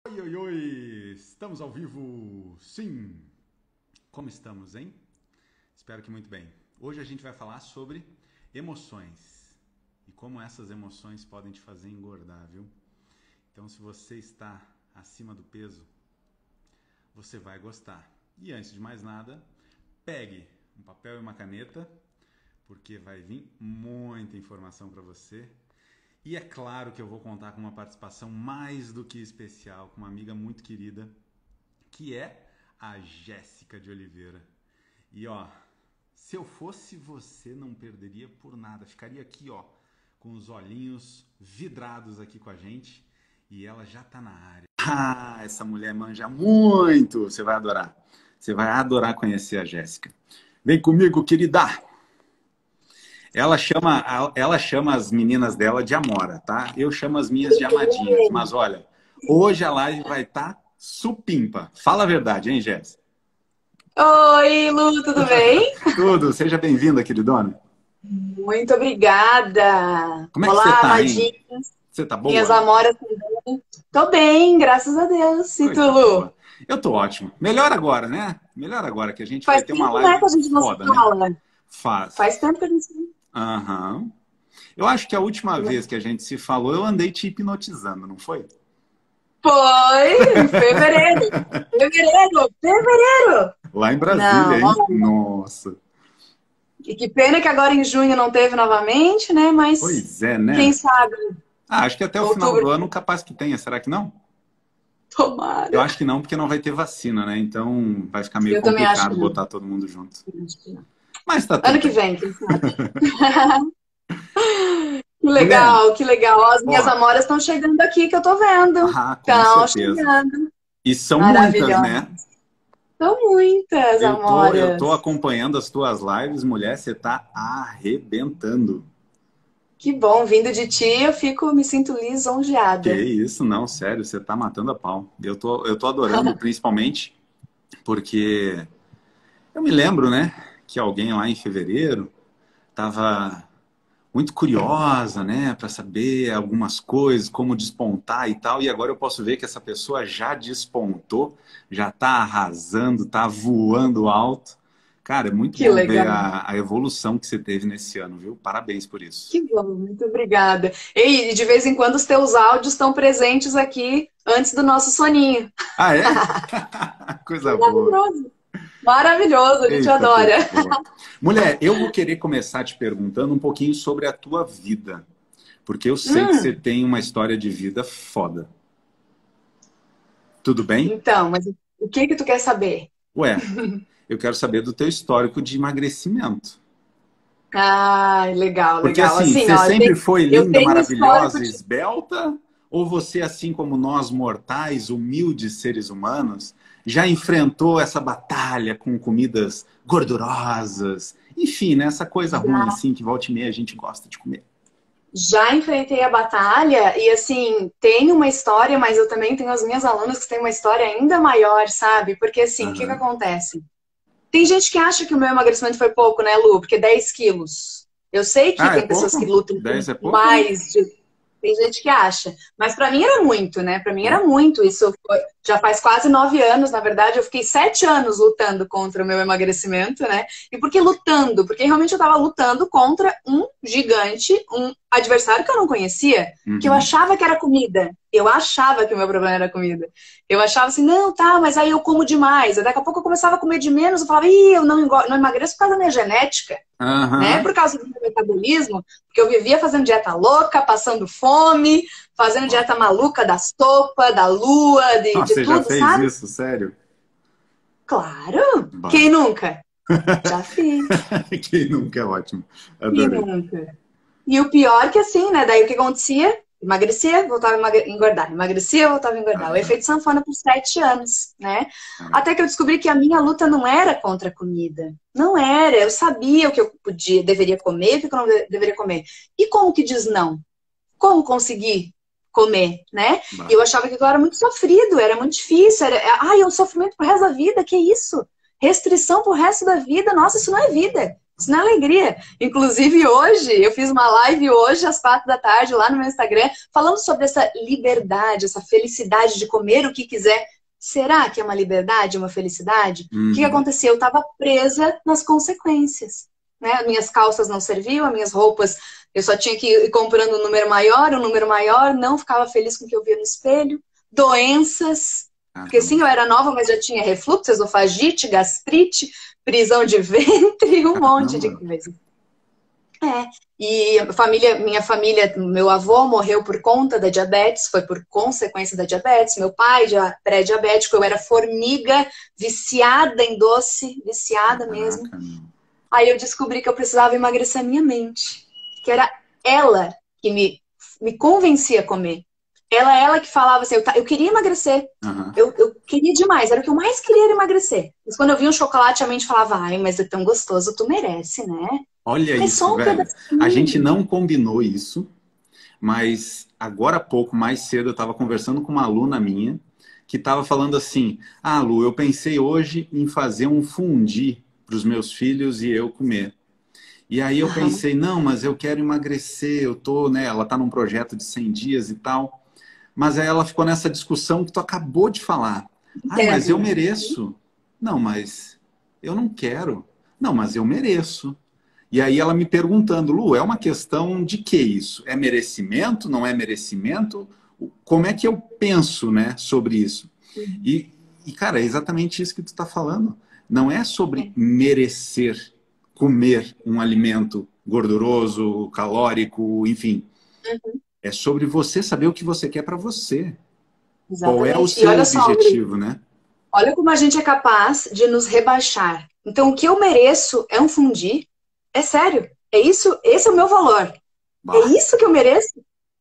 Oi, oi, oi! Estamos ao vivo? Sim! Como estamos, hein? Espero que muito bem. Hoje a gente vai falar sobre emoções e como essas emoções podem te fazer engordar, viu? Então, se você está acima do peso, você vai gostar. E antes de mais nada, pegue um papel e uma caneta, porque vai vir muita informação para você. E é claro que eu vou contar com uma participação mais do que especial, com uma amiga muito querida, que é a Jéssica de Oliveira. E ó, se eu fosse você, não perderia por nada. Ficaria aqui, ó, com os olhinhos vidrados aqui com a gente. E ela já tá na área. Ah, essa mulher manja muito! Você vai adorar. Você vai adorar conhecer a Jéssica. Vem comigo, querida! Ela chama as meninas dela de Amora, tá? Eu chamo as minhas de Amadinhas. Mas olha, hoje a live vai estar supimpa. Fala a verdade, hein, Jéssica? Oi, Lu, tudo bem? Tudo. Seja bem-vinda, queridona. Muito obrigada. Como é que você Olá, tá, hein? amadinhas, Você tá minhas boa? amoras também. Tô bem, graças a Deus. E tu, Coisa Lu? boa. Eu tô ótimo. Melhor agora, né? Melhor agora, que a gente vai Faz ter uma tempo, né, live que a gente não se foda, né? fala. Faz. Faz tempo que a gente não... Aham. Eu acho que a última vez que a gente se falou, eu andei te hipnotizando, não foi? Foi em fevereiro. Fevereiro. Lá em Brasília, Não, hein? olha. Nossa. E que pena que agora em junho não teve novamente, né? Mas Pois é, quem né? sabe, Ah, acho que até o final outubro, do ano capaz que tenha, será que não? Eu tomara. acho que não, porque não vai ter vacina, né? Então vai ficar meio Eu também acho complicado que não. botar todo mundo junto. Acho que não. Mas tá tudo Ano que bem. vem, quem sabe. Que Mulher, legal, que legal. Ó, as minhas ó, amoras estão chegando aqui que eu tô vendo. com Estão certeza. chegando. E são muitas, Maravilhosa. né? São muitas Eu tô amoras. acompanhando as tuas lives, mulher, você tá arrebentando. Que bom, vindo de ti, me sinto Que lisonjeada. isso, não, sério, você tá matando a pau. Eu tô adorando, principalmente porque eu me lembro, né, que alguém lá em fevereiro tava muito curiosa, né, para saber algumas coisas, como despontar e tal, e agora eu posso ver que essa pessoa já despontou, já tá arrasando, tá voando alto. Cara, é muito Que bom ver legal. a evolução que você teve nesse ano, viu? Parabéns por isso. Que bom, muito obrigada. E de vez em quando os teus áudios estão presentes aqui antes do nosso soninho. Ah, é? Coisa boa. Maravilhoso. Maravilhoso, a gente Eita, adora. coisa boa. Mulher, eu vou querer começar te perguntando um pouquinho sobre a tua vida, porque eu sei que você Hum, tem uma história de vida foda. Tudo bem? então, mas o que que tu quer saber? Ué, eu quero saber do teu histórico de emagrecimento. Ah, legal, Porque legal. assim, Assim, você ó, sempre foi eu linda, tenho um histórico maravilhosa, de... esbelta? Ou você, assim como nós mortais, humildes seres humanos, já enfrentou essa batalha com comidas gordurosas? Enfim, né, essa coisa ruim assim que volta e meia a gente gosta de comer. Já enfrentei a batalha e, assim, tenho uma história, mas eu também tenho as minhas alunas que têm uma história ainda maior, sabe? Porque, assim, o que que Aham. acontece? Tem gente que acha que o meu emagrecimento foi pouco, né, Lu? Porque 10 quilos. Eu sei que Ah, é tem pessoas que pouco? lutam com 10 é pouco? mais de... Tem gente que acha. Mas pra mim era muito, né? Pra mim era Ó. muito. Já faz quase 9 anos, na verdade. Eu fiquei 7 anos lutando contra o meu emagrecimento, né? E por que lutando? Porque realmente eu tava lutando contra um gigante, um adversário que eu não conhecia, que eu Uhum. achava que era comida. Eu achava que o meu problema era comida. Eu achava assim, não, tá, mas aí eu como demais. Aí daqui a pouco eu começava a comer de menos, eu falava, ih, eu não emagreço por causa da minha genética, né? Aham. Por causa do meu metabolismo, porque eu vivia fazendo dieta louca, passando fome, fazendo Ó. dieta maluca da sopa, da lua, de Nossa, você já tudo, fez sabe? isso, sério? Claro! Bah. Quem nunca? Já fiz. Quem nunca é ótimo. Quem Adorei. nunca? E o pior que assim, né? Daí o que acontecia? Emagrecia, voltava a engordar. Emagrecia, voltava a engordar. O Aham. efeito sanfona por 7 anos, né? Caramba. Até que eu descobri que a minha luta não era contra a comida. Não era. Eu sabia o que eu podia, deveria comer, o que eu não deveria comer. E como que diz não? Como conseguir comer, né? E Bah. eu achava que aquilo era muito sofrido, era muito difícil. É um sofrimento pro resto da vida. Que isso? Restrição pro resto da vida? Nossa, isso não é vida. na alegria. Inclusive hoje, eu fiz uma live hoje às 4 da tarde lá no meu Instagram, falando sobre essa liberdade, essa felicidade de comer o que quiser. Será que é uma liberdade, uma felicidade? O que aconteceu? Eu estava presa nas consequências. Né? Minhas calças não serviam, as minhas roupas, eu só tinha que ir comprando um número maior, não ficava feliz com o que eu via no espelho. Doenças, porque sim, eu era nova, mas já tinha refluxo, esofagite, gastrite, prisão de ventre, um monte de coisa. E minha família, meu avô morreu por conta da diabetes, foi por consequência da diabetes, meu pai já pré-diabético, eu era formiga, viciada em doce, viciada mesmo. Aí eu descobri que eu precisava emagrecer a minha mente, que era ela que me convencia a comer. Ela que falava assim, eu queria emagrecer, eu queria demais, era o que eu mais queria era emagrecer. Mas quando eu via um chocolate, a mente falava, ai, mas é tão gostoso, tu merece, né? Olha isso, velho. A gente não combinou isso, mas agora há pouco, mais cedo, eu estava conversando com uma aluna minha que estava falando assim, Lu, eu pensei hoje em fazer um fundi para os meus filhos e eu comer. E aí eu pensei, não, mas eu quero emagrecer, ela está num projeto de 100 dias e tal. Mas aí ela ficou nessa discussão que tu acabou de falar. Mas eu mereço. Não, mas eu não quero. Não, mas eu mereço. E aí ela me perguntando, Lu, é uma questão de que isso? É merecimento? Não é merecimento? Como é que eu penso, né, sobre isso? E, cara, é exatamente isso que tu está falando. Não é sobre merecer comer um alimento gorduroso, calórico, enfim. É sobre você saber o que você quer para você. Exatamente. Qual é o seu objetivo, né? Olha como a gente é capaz de nos rebaixar. Então, o que eu mereço é um fundi. É sério. É isso. Esse é o meu valor. É isso que eu mereço?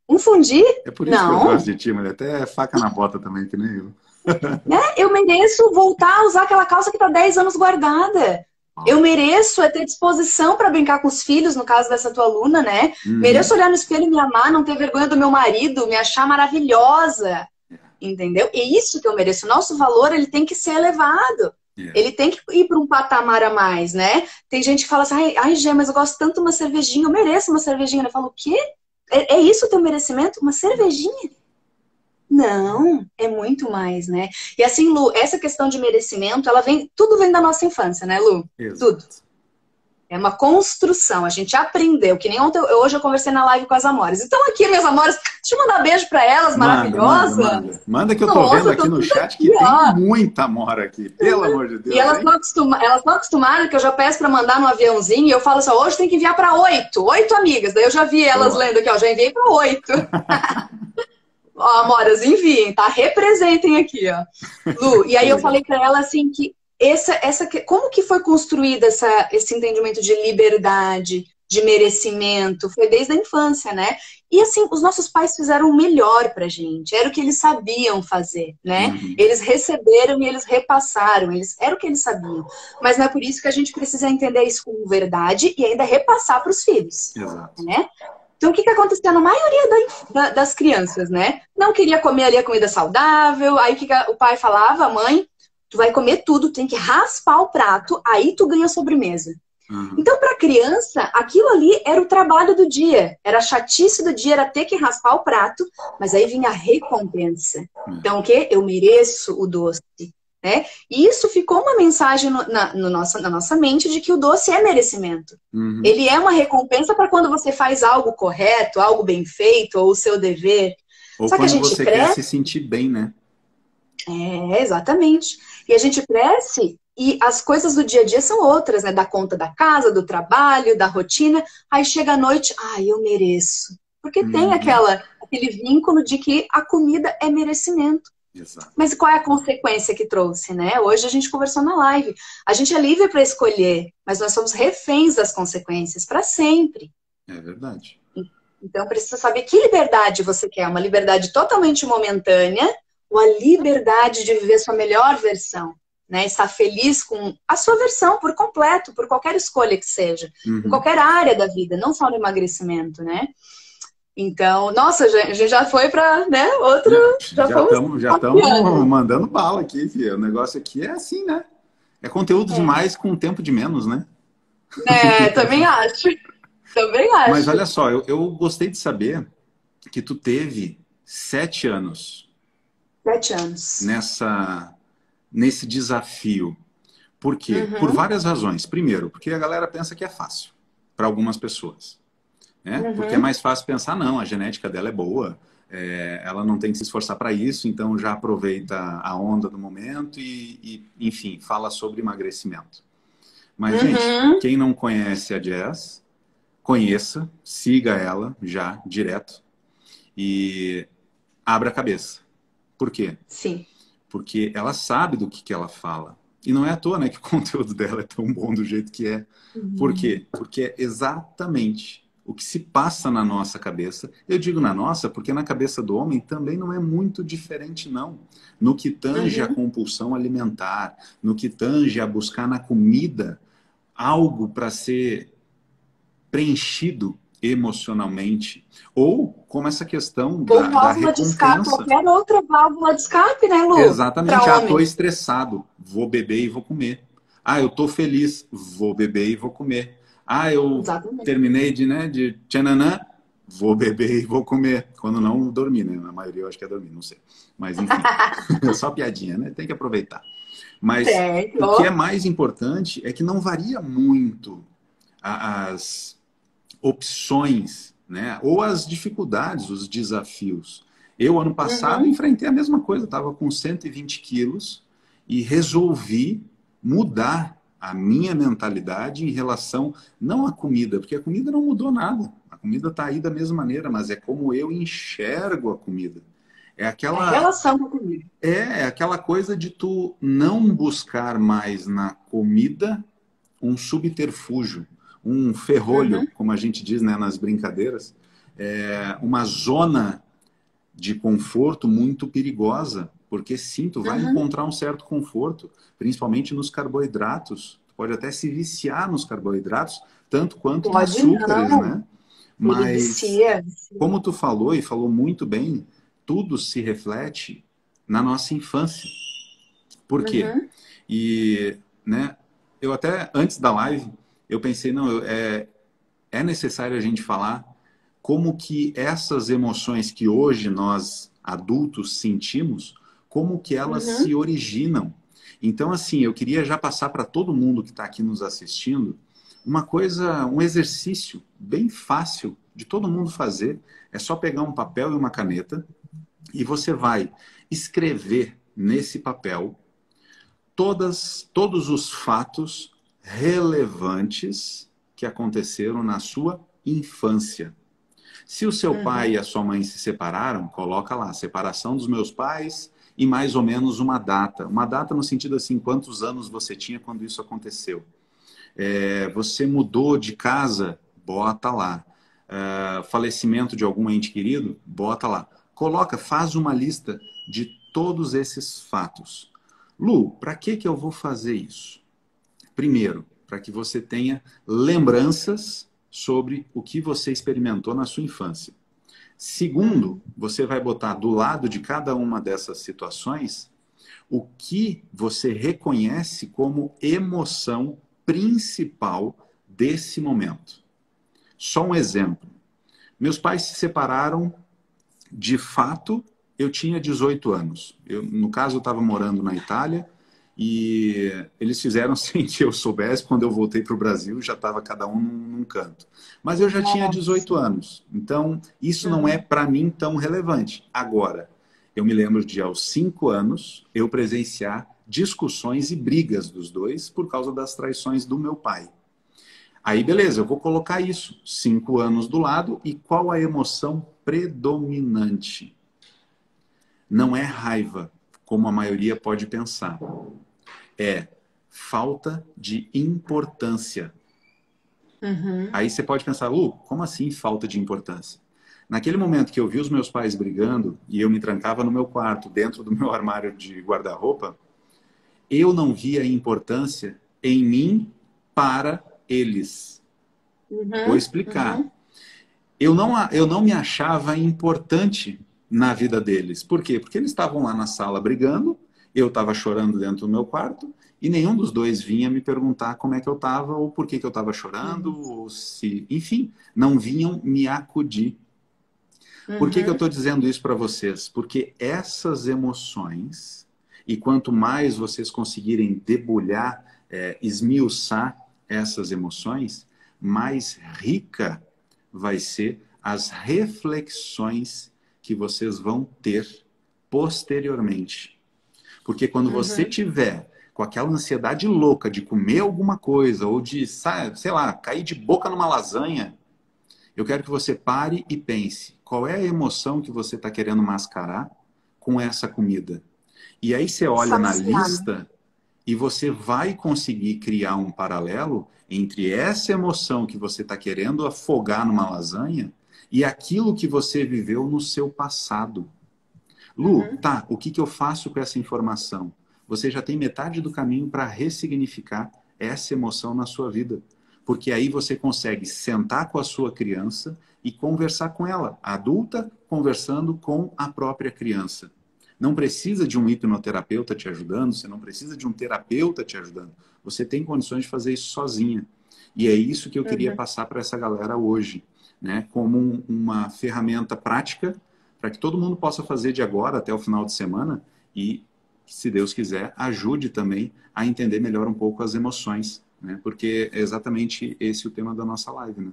Um fundi? É por isso que eu gosto de ti, mas até faca na bota também, que nem eu. Eu mereço voltar a usar aquela calça que está 10 anos guardada. Eu mereço ter disposição para brincar com os filhos, no caso dessa tua aluna, né? Mereço olhar no espelho e me amar, não ter vergonha do meu marido, me achar maravilhosa. Entendeu? É isso que eu mereço. O nosso valor, ele tem que ser elevado. Ele tem que ir para um patamar a mais, né? Tem gente que fala assim, ai, Gê, mas eu gosto tanto de uma cervejinha, eu mereço uma cervejinha. Eu falo, o quê? É isso o teu merecimento? Uma cervejinha? Não, é muito mais, né? E assim, Lu, essa questão de merecimento, tudo vem da nossa infância, né, Lu? Tudo. É uma construção, a gente aprendeu, que nem ontem, hoje eu conversei na live com as Amoras. Então aqui, minhas Amoras, deixa eu mandar beijo pra elas, maravilhosas. Manda que eu tô vendo aqui no chat que tem muita Amora aqui, pelo amor de Deus. E elas estão acostumadas que eu já peço pra mandar no aviãozinho e eu falo assim, hoje tem que enviar pra 8 amigas. Daí eu já vi elas lendo aqui, já enviei pra 8. Ó, Amoras, enviem, tá? Representem aqui, ó. Lu, e aí eu falei pra ela assim que como que foi construída esse entendimento de liberdade, de merecimento? Foi desde a infância, né? E assim, os nossos pais fizeram o melhor pra gente. Era o que eles sabiam fazer, né? Eles receberam e eles repassaram. Era o que eles sabiam. Mas não é por isso que a gente precisa entender isso como verdade e ainda repassar pros filhos. Exato. Né? Então, o que aconteceu na maioria das crianças, né? Não queria comer ali a comida saudável. Aí o pai falava, mãe, tu vai comer tudo, tem que raspar o prato, aí tu ganha a sobremesa. Então, para a criança, aquilo ali era o trabalho do dia. Era a chatice do dia, era ter que raspar o prato, mas aí vinha a recompensa. Então, o quê? Eu mereço o doce. Né? E isso ficou uma mensagem na nossa mente de que o doce é merecimento. Ele é uma recompensa para quando você faz algo correto, algo bem feito, ou o seu dever. Ou quando você quer se sentir bem, né? Exatamente. E a gente cresce e as coisas do dia a dia são outras, né? Da conta da casa, do trabalho, da rotina. Aí chega a noite, eu mereço. Porque tem aquele vínculo de que a comida é merecimento. Exato. Mas qual é a consequência que trouxe, né? Hoje a gente conversou na live. A gente é livre para escolher, mas nós somos reféns das consequências para sempre. É verdade. Então precisa saber que liberdade você quer. Uma liberdade totalmente momentânea ou a liberdade de viver sua melhor versão, né? Estar feliz com a sua versão por completo, por qualquer escolha que seja, em qualquer área da vida, não só no emagrecimento, né? Então, nossa, a gente já foi para, né, outro... Já estamos mandando bala aqui, filho. O negócio aqui é assim, né? É conteúdo demais com tempo de menos, né? É, também acho. Também Mas acho. olha só, eu gostei de saber que tu teve 7 anos 7 anos. nessa, nesse desafio. Por quê? Por Uhum, várias razões. Primeiro, porque a galera pensa que é fácil para algumas pessoas, né? Porque é uhum, mais fácil pensar, não, a genética dela é boa, ela não tem que se esforçar para isso, então já aproveita a onda do momento enfim, fala sobre emagrecimento. Mas, gente, uhum. quem não conhece a Jazz, conheça, siga ela já direto e abra a cabeça. Por quê? Sim. Porque ela sabe do que ela fala. E não é à toa, né, que o conteúdo dela é tão bom do jeito que é. Por Uhum, quê? Porque é exatamente o que se passa na nossa cabeça. Eu digo na nossa, porque na cabeça do homem também não é muito diferente, não. No que tange a uhum. compulsão alimentar, no que tange a buscar na comida algo para ser preenchido emocionalmente, ou como essa questão Ou da válvula de escape, recompensa. qualquer outra válvula de escape, né, Lu? Para Exatamente. Ah, tô homem. estressado, vou beber e vou comer. Ah, eu tô feliz, vou beber e vou comer. Ah, eu Exatamente. terminei de tchananã, vou beber e vou comer. Quando não, dormir, né? Na maioria eu acho que é dormir, não sei. Mas enfim, é só piadinha, né? Tem que aproveitar. Mas Certo. o que é mais importante é que não varia muito as opções, né? Ou as dificuldades, os desafios. Eu, ano passado, Uhum. enfrentei a mesma coisa, estava com 120 quilos e resolvi mudar a minha mentalidade em relação, não à comida, porque a comida não mudou nada. A comida está aí da mesma maneira, mas é como eu enxergo a comida. É A aquela, relação com a comida. é aquela coisa de tu não buscar mais na comida um subterfúgio, um ferrolho, Uhum. como a gente diz, né, nas brincadeiras, uma zona de conforto muito perigosa, porque sim, tu vai Uhum. encontrar um certo conforto, principalmente nos carboidratos. Tu pode até se viciar nos carboidratos, tanto quanto em Pode açúcares, não. né? Ele Mas, vicia, vicia. como tu falou e falou muito bem, tudo se reflete na nossa infância. Por quê? Uhum. E, né, eu até, antes da live, eu pensei, não, é necessário a gente falar como que essas emoções que hoje nós, adultos, sentimos, como que elas Uhum. se originam. Então, assim, eu queria já passar para todo mundo que está aqui nos assistindo uma coisa, um exercício bem fácil de todo mundo fazer. É só pegar um papel e uma caneta e você vai escrever nesse papel todos os fatos relevantes que aconteceram na sua infância. Se o seu pai Uhum. e a sua mãe se separaram, coloca lá, separação dos meus pais e mais ou menos uma data. Uma data no sentido assim, quantos anos você tinha quando isso aconteceu. Você mudou de casa, bota lá. Falecimento de algum ente querido, bota lá. Coloca, faz uma lista de todos esses fatos. Lu, para que eu vou fazer isso? Primeiro, para que você tenha lembranças sobre o que você experimentou na sua infância. Segundo, Uhum. você vai botar do lado de cada uma dessas situações o que você reconhece como emoção principal desse momento. Só um exemplo. Meus pais se separaram, de fato, eu tinha 18 anos. No caso, eu estava morando na Itália e eles fizeram sem que eu soubesse. Quando eu voltei para o Brasil, já estava cada um num canto. Mas eu já tinha 18 Nossa. anos. Então, isso não é Uhum. para mim tão relevante. Agora, eu me lembro de, aos 5 anos, eu presenciar discussões e brigas dos dois por causa das traições do meu pai. Aí, beleza, eu vou colocar isso, 5 anos do lado, e qual a emoção predominante? Não é raiva, como a maioria pode pensar. É falta de importância. Uhum. Aí você pode pensar, como assim falta de importância? Naquele momento que eu vi os meus pais brigando e eu me trancava no meu quarto, dentro do meu armário de guarda-roupa, eu não via importância em mim para eles. Vou Uhum. explicar. Uhum. Eu não me achava importante na vida deles. Por quê? Porque eles estavam lá na sala brigando eu estava chorando dentro do meu quarto e nenhum dos dois vinha me perguntar como é que eu estava ou por que que eu estava chorando, ou se, enfim, não vinham me acudir. Por que que eu Uhum. estou dizendo isso para vocês? Porque essas emoções, e quanto mais vocês conseguirem debulhar, esmiuçar essas emoções, mais rica vai ser as reflexões que vocês vão ter posteriormente. Porque quando você Uhum. tiver com aquela ansiedade louca de comer alguma coisa, ou de, sei lá, cair de boca numa lasanha, eu quero que você pare e pense, qual é a emoção que você está querendo mascarar com essa comida? E aí você olha na Saciar. lista e você vai conseguir criar um paralelo entre essa emoção que você está querendo afogar numa lasanha e aquilo que você viveu no seu passado. Lu, Uhum. tá, o que que eu faço com essa informação? Você já tem metade do caminho para ressignificar essa emoção na sua vida. Porque aí você consegue sentar com a sua criança e conversar com ela, a adulta conversando com a própria criança. Não precisa de um hipnoterapeuta te ajudando, você não precisa de um terapeuta te ajudando. Você tem condições de fazer isso sozinha. E é isso que eu queria Uhum. passar para essa galera hoje, né? Como uma ferramenta prática para que todo mundo possa fazer de agora até o final de semana e, se Deus quiser, ajude também a entender melhor um pouco as emoções, né? Porque é exatamente esse o tema da nossa live, né?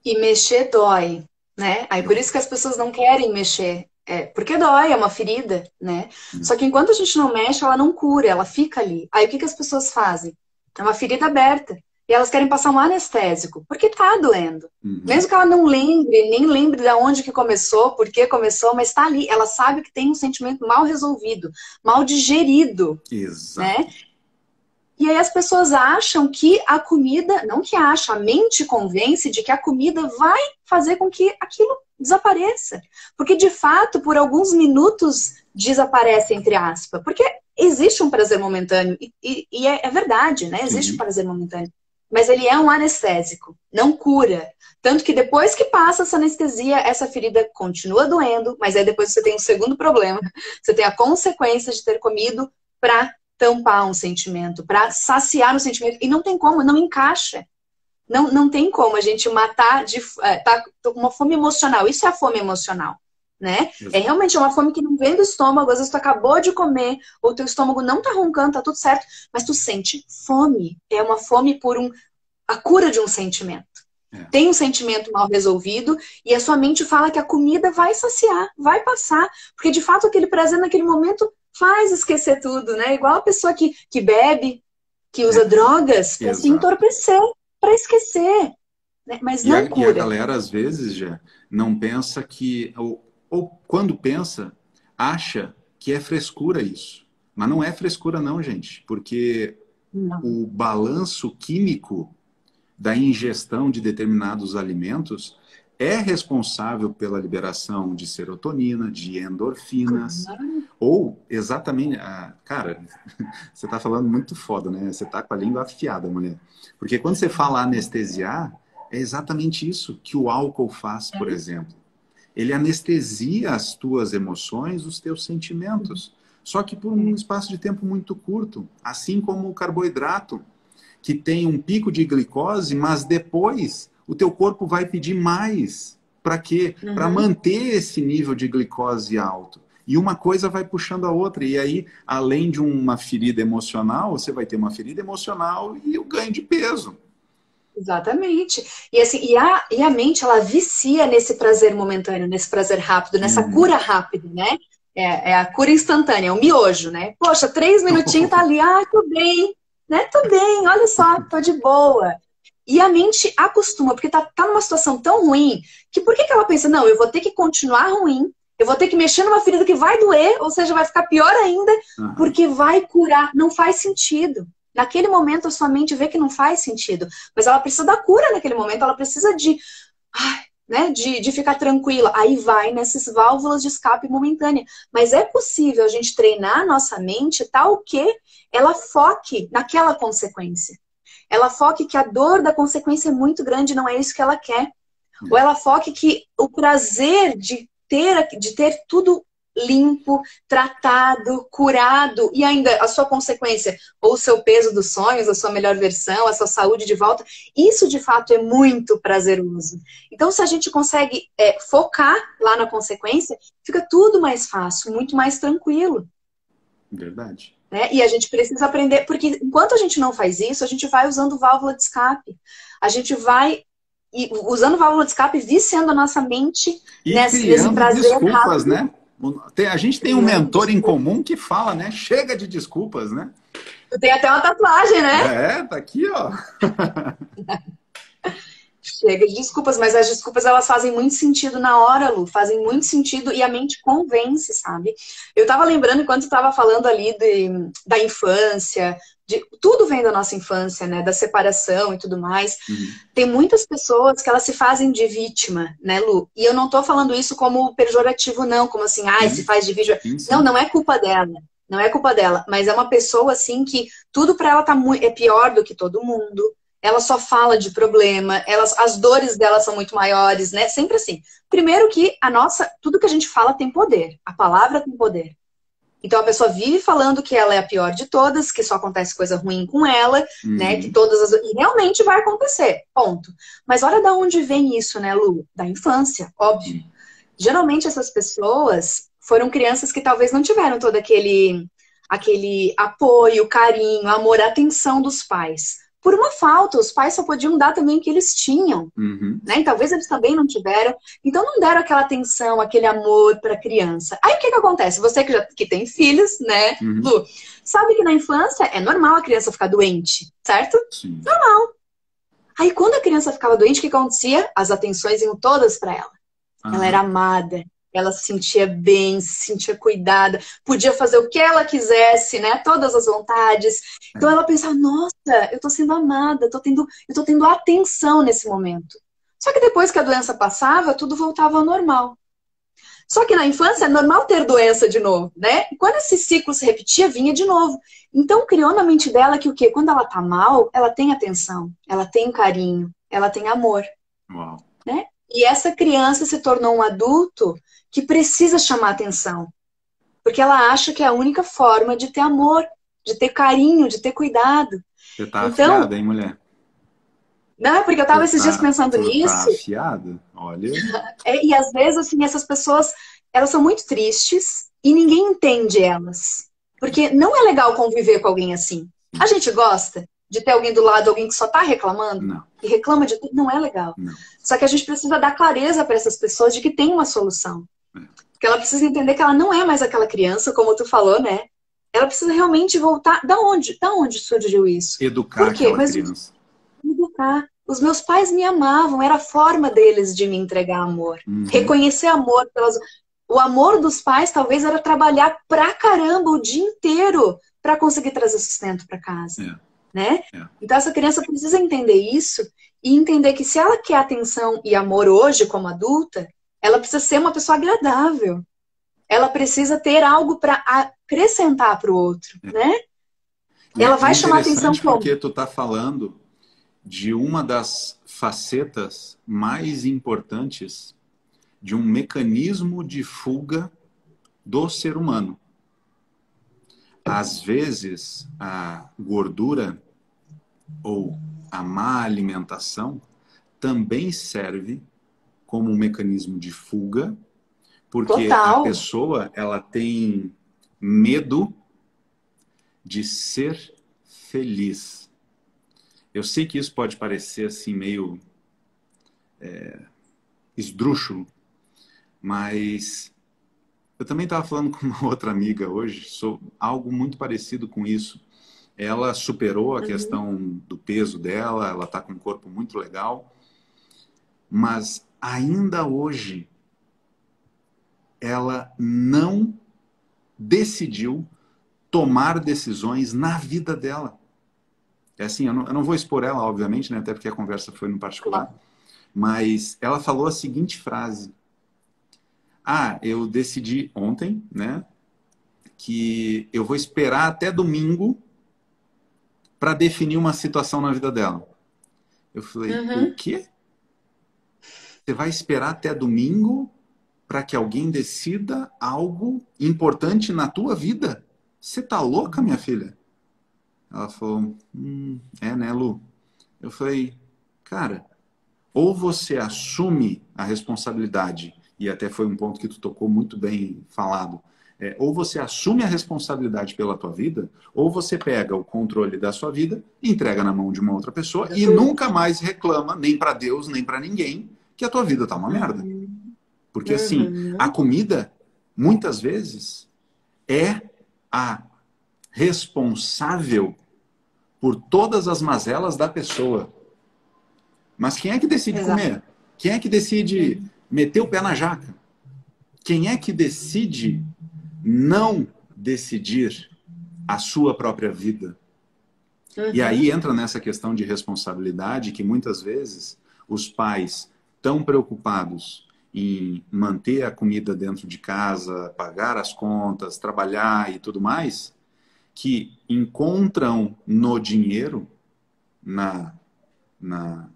E mexer dói, né? Aí por Dói. isso que as pessoas não querem mexer. É, porque dói, é uma ferida, né? Só que enquanto a gente não mexe, ela não cura, ela fica ali. Aí o que que as pessoas fazem? É uma ferida aberta. E elas querem passar um anestésico, porque tá doendo. Uhum. Mesmo que ela não lembre, nem lembre de onde que começou, por que começou, mas tá ali. Ela sabe que tem um sentimento mal resolvido, mal digerido, né? Exato. E aí as pessoas acham que a comida, não que acha, a mente convence de que a comida vai fazer com que aquilo desapareça. Porque de fato, por alguns minutos desaparece, entre aspas. Porque existe um prazer momentâneo, e é verdade, né? Existe um Sim. prazer momentâneo. Mas ele é um anestésico, não cura. Tanto que depois que passa essa anestesia, essa ferida continua doendo, mas aí depois você tem um segundo problema. Você tem a consequência de ter comido para tampar um sentimento, para saciar um sentimento. E não tem como, não encaixa. Não tem como a gente matar de tá com uma fome emocional. Isso é a fome emocional, né? É Exato. realmente uma fome que não vem do estômago, às vezes tu acabou de comer, ou teu estômago não tá roncando, tá tudo certo, mas tu sente fome. É uma fome por a cura de um sentimento. É. Tem um sentimento mal resolvido e a sua mente fala que a comida vai saciar, vai passar, porque de fato aquele prazer naquele momento faz esquecer tudo, né? Igual a pessoa que bebe, que É. usa drogas para se Exato. entorpecer, para esquecer, né? Mas não E a cura. galera, às vezes, já não pensa que, ou quando pensa, acha que é frescura isso. Mas não é frescura, não, gente, porque Não. o balanço químico da ingestão de determinados alimentos é responsável pela liberação de serotonina, de endorfinas, ou exatamente. Cara, você está falando muito foda, né? Você está com a língua afiada, mulher. Porque quando você fala anestesiar, é exatamente isso que o álcool faz, por exemplo. Ele anestesia as tuas emoções, os teus sentimentos. Só que por um espaço de tempo muito curto. Assim como o carboidrato, que tem um pico de glicose, mas depois o teu corpo vai pedir mais. Para quê? Para Uhum. manter esse nível de glicose alto. E uma coisa vai puxando a outra. E aí, além de uma ferida emocional, você vai ter uma ferida emocional e o ganho de peso. Exatamente. E assim, e a mente, ela vicia nesse prazer momentâneo, nesse prazer rápido, nessa Uhum. cura rápida, né? É a cura instantânea, é o miojo, né? Poxa, 3 minutinhos tá ali, ah, tô bem, né? Tô bem, olha só, tô de boa. E a mente acostuma, porque tá numa situação tão ruim, que por que ela pensa, não, eu vou ter que continuar ruim, eu vou ter que mexer numa ferida que vai doer, ou seja, vai ficar pior ainda, Uhum. porque vai curar. Não faz sentido. Naquele momento, a sua mente vê que não faz sentido, mas ela precisa da cura naquele momento, ela precisa né, de ficar tranquila. Aí vai nessas válvulas de escape momentânea. Mas é possível a gente treinar a nossa mente tal que ela foque naquela consequência. Ela foque que a dor da consequência é muito grande, não é isso que ela quer. Ou ela foque que o prazer de ter tudo limpo, tratado, curado, e ainda a sua consequência, ou o seu peso dos sonhos, a sua melhor versão, a sua saúde de volta, isso de fato é muito prazeroso. Então, se a gente consegue focar lá na consequência, fica tudo mais fácil, muito mais tranquilo. Verdade. Né? E a gente precisa aprender, porque enquanto a gente não faz isso, a gente vai usando válvula de escape. A gente vai usando válvula de escape, viciando a nossa mente nesse prazer desculpas, rápido. né? A gente tem um mentor em comum que fala, né? Chega de desculpas, né? Tu tem até uma tatuagem, né? Tá aqui, ó. Chega de desculpas, mas as desculpas elas fazem muito sentido na hora, Lu, fazem muito sentido e a mente convence, sabe? Eu tava lembrando enquanto tu tava falando ali da infância, tudo vem da nossa infância, né? Da separação e tudo mais. Tem muitas pessoas que elas se fazem de vítima, né, Lu? E eu não tô falando isso como pejorativo, não, como assim, se faz de vítima. Não, não é culpa dela. Não é culpa dela, mas é uma pessoa assim que tudo pra ela é pior do que todo mundo. Ela só fala de problema, as dores dela são muito maiores, né? Sempre assim. Primeiro que tudo que a gente fala tem poder. A palavra tem poder. Então a pessoa vive falando que ela é a pior de todas, que só acontece coisa ruim com ela, né? Que e realmente vai acontecer, ponto. Mas olha de onde vem isso, né, Lu? Da infância, óbvio. Geralmente essas pessoas foram crianças que talvez não tiveram todo aquele apoio, carinho, amor, atenção dos pais. Por uma falta, os pais só podiam dar também o que eles tinham, né? E talvez eles também não tiveram. Então não deram aquela atenção, aquele amor para a criança. Aí o que acontece? Você que tem filhos, né, Lu, sabe que na infância é normal a criança ficar doente, certo? Sim. Normal. Aí quando a criança ficava doente, o que acontecia? As atenções iam todas para ela. Ela era amada. Ela se sentia bem, se sentia cuidada, podia fazer o que ela quisesse, né? Todas as vontades. Então ela pensava, nossa, eu tô sendo amada, eu tô tendo atenção nesse momento. Só que depois que a doença passava, tudo voltava ao normal. Só que na infância é normal ter doença de novo, né? E quando esse ciclo se repetia, vinha de novo. Então criou na mente dela que o quê? Quando ela tá mal, ela tem atenção, ela tem carinho, ela tem amor. Uau. Né? E essa criança se tornou um adulto que precisa chamar atenção. Porque ela acha que é a única forma de ter amor, de ter carinho, de ter cuidado. Você tá afiada, hein, mulher? Não, porque eu tava esses dias pensando nisso. Tá afiada? Olha. E às vezes, assim, essas pessoas, elas são muito tristes e ninguém entende elas. Porque não é legal conviver com alguém assim. A gente gosta de ter alguém do lado, alguém que só tá reclamando? Não. E reclama de tudo? Não é legal. Não. Só que a gente precisa dar clareza para essas pessoas de que tem uma solução. Porque ela precisa entender que ela não é mais aquela criança, como tu falou, né? Ela precisa realmente voltar. Da onde surgiu isso? Educar aquela criança. Educar. Os meus pais me amavam, era a forma deles de me entregar amor. Reconhecer amor. O amor dos pais talvez era trabalhar pra caramba o dia inteiro para conseguir trazer sustento para casa. Né? Então essa criança precisa entender isso e entender que se ela quer atenção e amor hoje como adulta, ela precisa ser uma pessoa agradável. Ela precisa ter algo para acrescentar para o outro, né? E ela vai chamar atenção como? Porque tu tá falando de uma das facetas mais importantes de um mecanismo de fuga do ser humano. Às vezes, a gordura ou a má alimentação também serve como um mecanismo de fuga, porque a pessoa ela tem medo de ser feliz. Eu sei que isso pode parecer assim meio esdrúxulo, mas eu também estava falando com uma outra amiga hoje sobre algo muito parecido com isso. Ela superou a questão do peso dela, ela está com um corpo muito legal, mas ainda hoje ela não decidiu tomar decisões na vida dela. É assim, eu não vou expor ela, obviamente, né? Até porque a conversa foi no particular, mas ela falou a seguinte frase: eu decidi ontem, né, que eu vou esperar até domingo para definir uma situação na vida dela. Eu falei, o quê? Você vai esperar até domingo para que alguém decida algo importante na tua vida? Você tá louca, minha filha? Ela falou, é, né, Lu? Eu falei, cara, ou você assume a responsabilidade, e até foi um ponto que tu tocou muito bem falado, ou você assume a responsabilidade pela tua vida, ou você pega o controle da sua vida e entrega na mão de uma outra pessoa e nunca mais reclama, nem para Deus, nem para ninguém, que a tua vida tá uma merda. Porque assim, a comida, muitas vezes, é a responsável por todas as mazelas da pessoa. Mas quem é que decide comer? Quem é que decide meter o pé na jaca? Quem é que decide não decidir a sua própria vida? E aí entra nessa questão de responsabilidade que muitas vezes os pais tão preocupados em manter a comida dentro de casa, pagar as contas, trabalhar e tudo mais, que encontram no dinheiro, na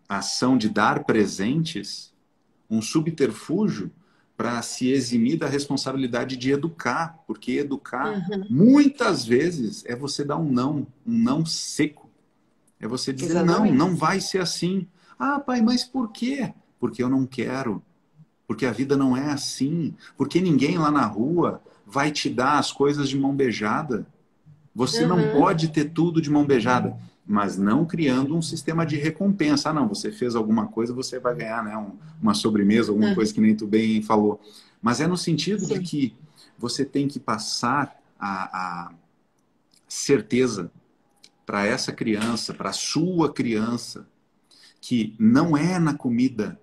ação de dar presentes, um subterfúgio para se eximir da responsabilidade de educar, porque educar muitas vezes é você dar um não seco. É você dizer não vai ser assim. Ah, pai, mas por quê? Porque eu não quero. Porque a vida não é assim. Porque ninguém lá na rua vai te dar as coisas de mão beijada. Você não pode ter tudo de mão beijada, mas não criando um sistema de recompensa. Ah, não, você fez alguma coisa, você vai ganhar, né, uma sobremesa, alguma coisa que nem tu bem falou. Mas é no sentido de que você tem que passar a certeza para essa criança, para a sua criança, que não é na comida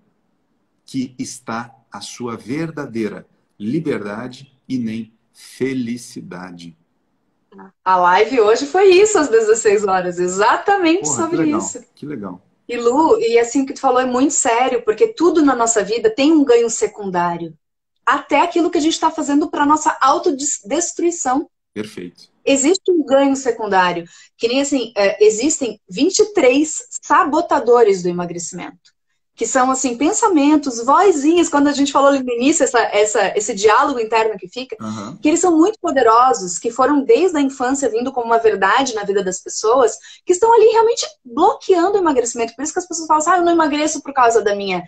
que está a sua verdadeira liberdade e nem felicidade. A live hoje foi isso, às 16 horas, exatamente. Porra, sobre que legal, isso. Que legal. E Lu, e assim que tu falou é muito sério, porque tudo na nossa vida tem um ganho secundário. Até aquilo que a gente está fazendo para nossa autodestruição. Perfeito. Existe um ganho secundário, que nem assim, existem 23 sabotadores do emagrecimento. Que são, assim, pensamentos, vozinhas, quando a gente falou no início, esse diálogo interno que fica, que eles são muito poderosos, que foram desde a infância vindo como uma verdade na vida das pessoas, que estão ali realmente bloqueando o emagrecimento. Por isso que as pessoas falam assim, eu não emagreço por causa da minha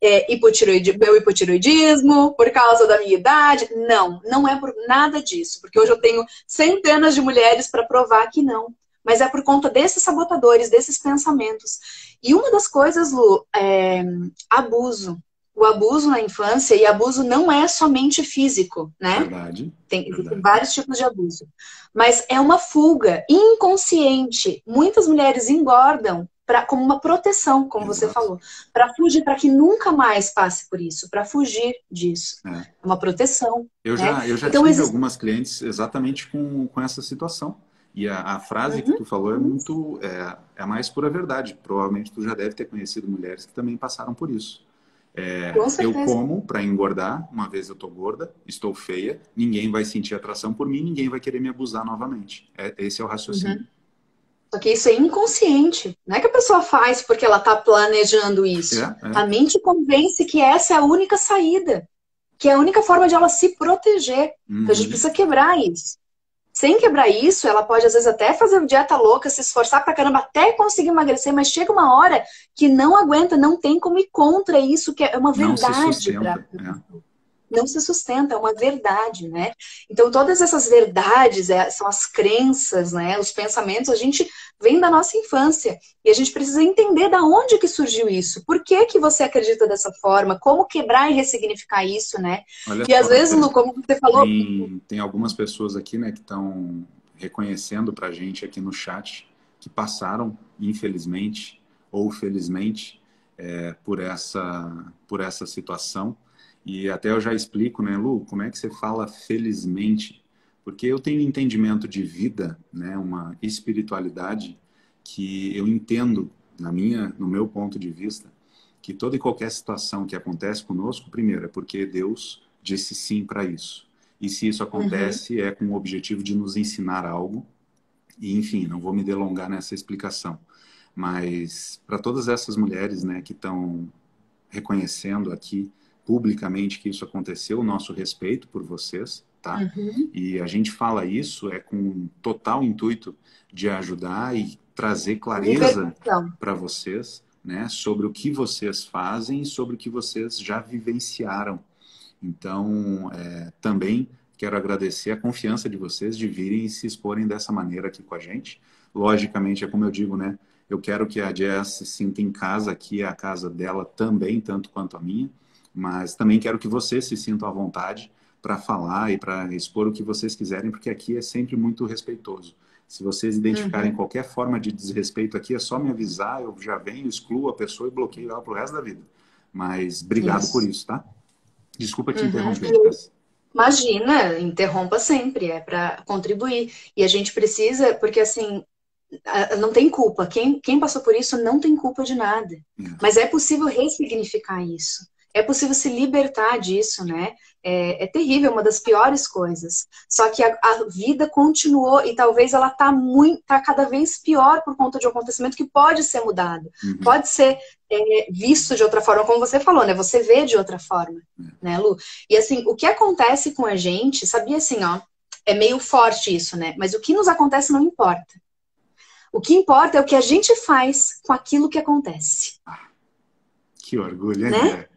meu hipotireoidismo, por causa da minha idade. Não, não é por nada disso, porque hoje eu tenho centenas de mulheres para provar que não. Mas é por conta desses sabotadores, desses pensamentos. E uma das coisas, Lu, é abuso. O abuso na infância, e abuso não é somente físico, né? Verdade. Existem vários tipos de abuso. Mas é uma fuga inconsciente. Muitas mulheres engordam como uma proteção, como você falou. Para fugir, para que nunca mais passe por isso. Para fugir disso. É uma proteção. Eu já então, tive algumas clientes exatamente com essa situação. E a frase que tu falou é muito é a mais pura verdade. Provavelmente tu já deve ter conhecido mulheres que também passaram por isso. Eu como para engordar, uma vez eu tô gorda, estou feia, ninguém vai sentir atração por mim, ninguém vai querer me abusar novamente. Esse é o raciocínio. Só que isso é inconsciente. Não é que a pessoa faz porque ela tá planejando isso. A mente convence que essa é a única saída. Que é a única forma de ela se proteger. Então a gente precisa quebrar isso. Sem quebrar isso, ela pode, às vezes, até fazer dieta louca, se esforçar pra caramba até conseguir emagrecer, mas chega uma hora que não aguenta, não tem como ir contra isso, que é uma verdade. Não se sustenta, é uma verdade, né? Então, todas essas verdades são as crenças, né? Os pensamentos, a gente vem da nossa infância. E a gente precisa entender da onde que surgiu isso. Por que que você acredita dessa forma? Como quebrar e ressignificar isso, né? Olha e às vezes, Lu, como você falou... Tem algumas pessoas aqui, né, que estão reconhecendo pra gente aqui no chat que passaram, infelizmente ou felizmente, por essa situação. E até eu já explico, né, Lu, como é que você fala felizmente? Porque eu tenho entendimento de vida, né, uma espiritualidade que eu entendo, no meu ponto de vista, que toda e qualquer situação que acontece conosco, primeiro, é porque Deus disse sim para isso. E se isso acontece, é com o objetivo de nos ensinar algo. E, enfim, não vou me delongar nessa explicação. Mas para todas essas mulheres, né, que estão reconhecendo aqui publicamente que isso aconteceu, o nosso respeito por vocês, tá? E a gente fala isso com total intuito de ajudar e trazer clareza para vocês, né, sobre o que vocês fazem e sobre o que vocês já vivenciaram. Então, também quero agradecer a confiança de vocês de virem e se exporem dessa maneira aqui com a gente. Logicamente, é como eu digo, né? Eu quero que a Jess se sinta em casa, aqui é a casa dela também, tanto quanto a minha, mas também quero que vocês se sintam à vontade para falar e para expor o que vocês quiserem, porque aqui é sempre muito respeitoso. Se vocês identificarem qualquer forma de desrespeito aqui, é só me avisar, eu já venho, excluo a pessoa e bloqueio ela pro resto da vida. Mas obrigado por isso, tá? Desculpa te interromper. Imagina, interrompa sempre, é para contribuir. E a gente precisa, porque assim, não tem culpa. Quem passou por isso não tem culpa de nada. Mas é possível ressignificar isso. É possível se libertar disso, né? É terrível, uma das piores coisas. Só que a vida continuou e talvez ela tá cada vez pior por conta de um acontecimento que pode ser mudado. Pode ser visto de outra forma, como você falou, né? Você vê de outra forma, né, Lu? E assim, o que acontece com a gente, sabia assim, ó, é meio forte isso, né? Mas o que nos acontece não importa. O que importa é o que a gente faz com aquilo que acontece. Que orgulho, hein, né? mulher?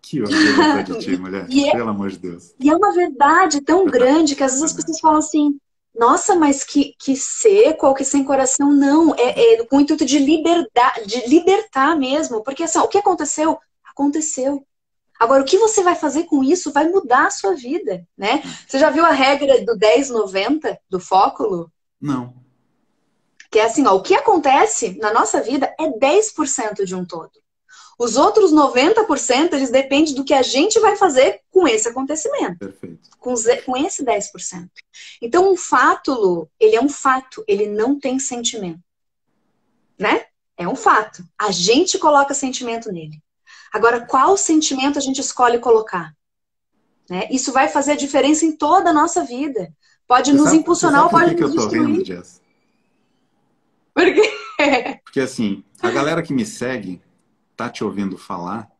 Que orgulho de ti, mulher. Pelo amor de Deus. E é uma verdade tão grande que às vezes as pessoas falam assim, nossa, mas que seco ou que sem coração. Não, com o intuito de libertar mesmo. Porque assim, o que aconteceu, aconteceu. Agora, o que você vai fazer com isso vai mudar a sua vida, né? Você já viu a regra do 10-90 do Fóculo? Não. Que é assim, ó, o que acontece na nossa vida é 10% de um todo. Os outros 90%, eles dependem do que a gente vai fazer com esse acontecimento. Perfeito. Com esse 10%. Então, um fato, Lu, ele é um fato. Ele não tem sentimento. Né? É um fato. A gente coloca sentimento nele. Agora, qual sentimento a gente escolhe colocar? Né? Isso vai fazer a diferença em toda a nossa vida. Pode nos impulsionar ou pode nos destruir. Por que eu tô rindo, Jess? Por quê? Porque assim, a galera que me segue tá te ouvindo falar,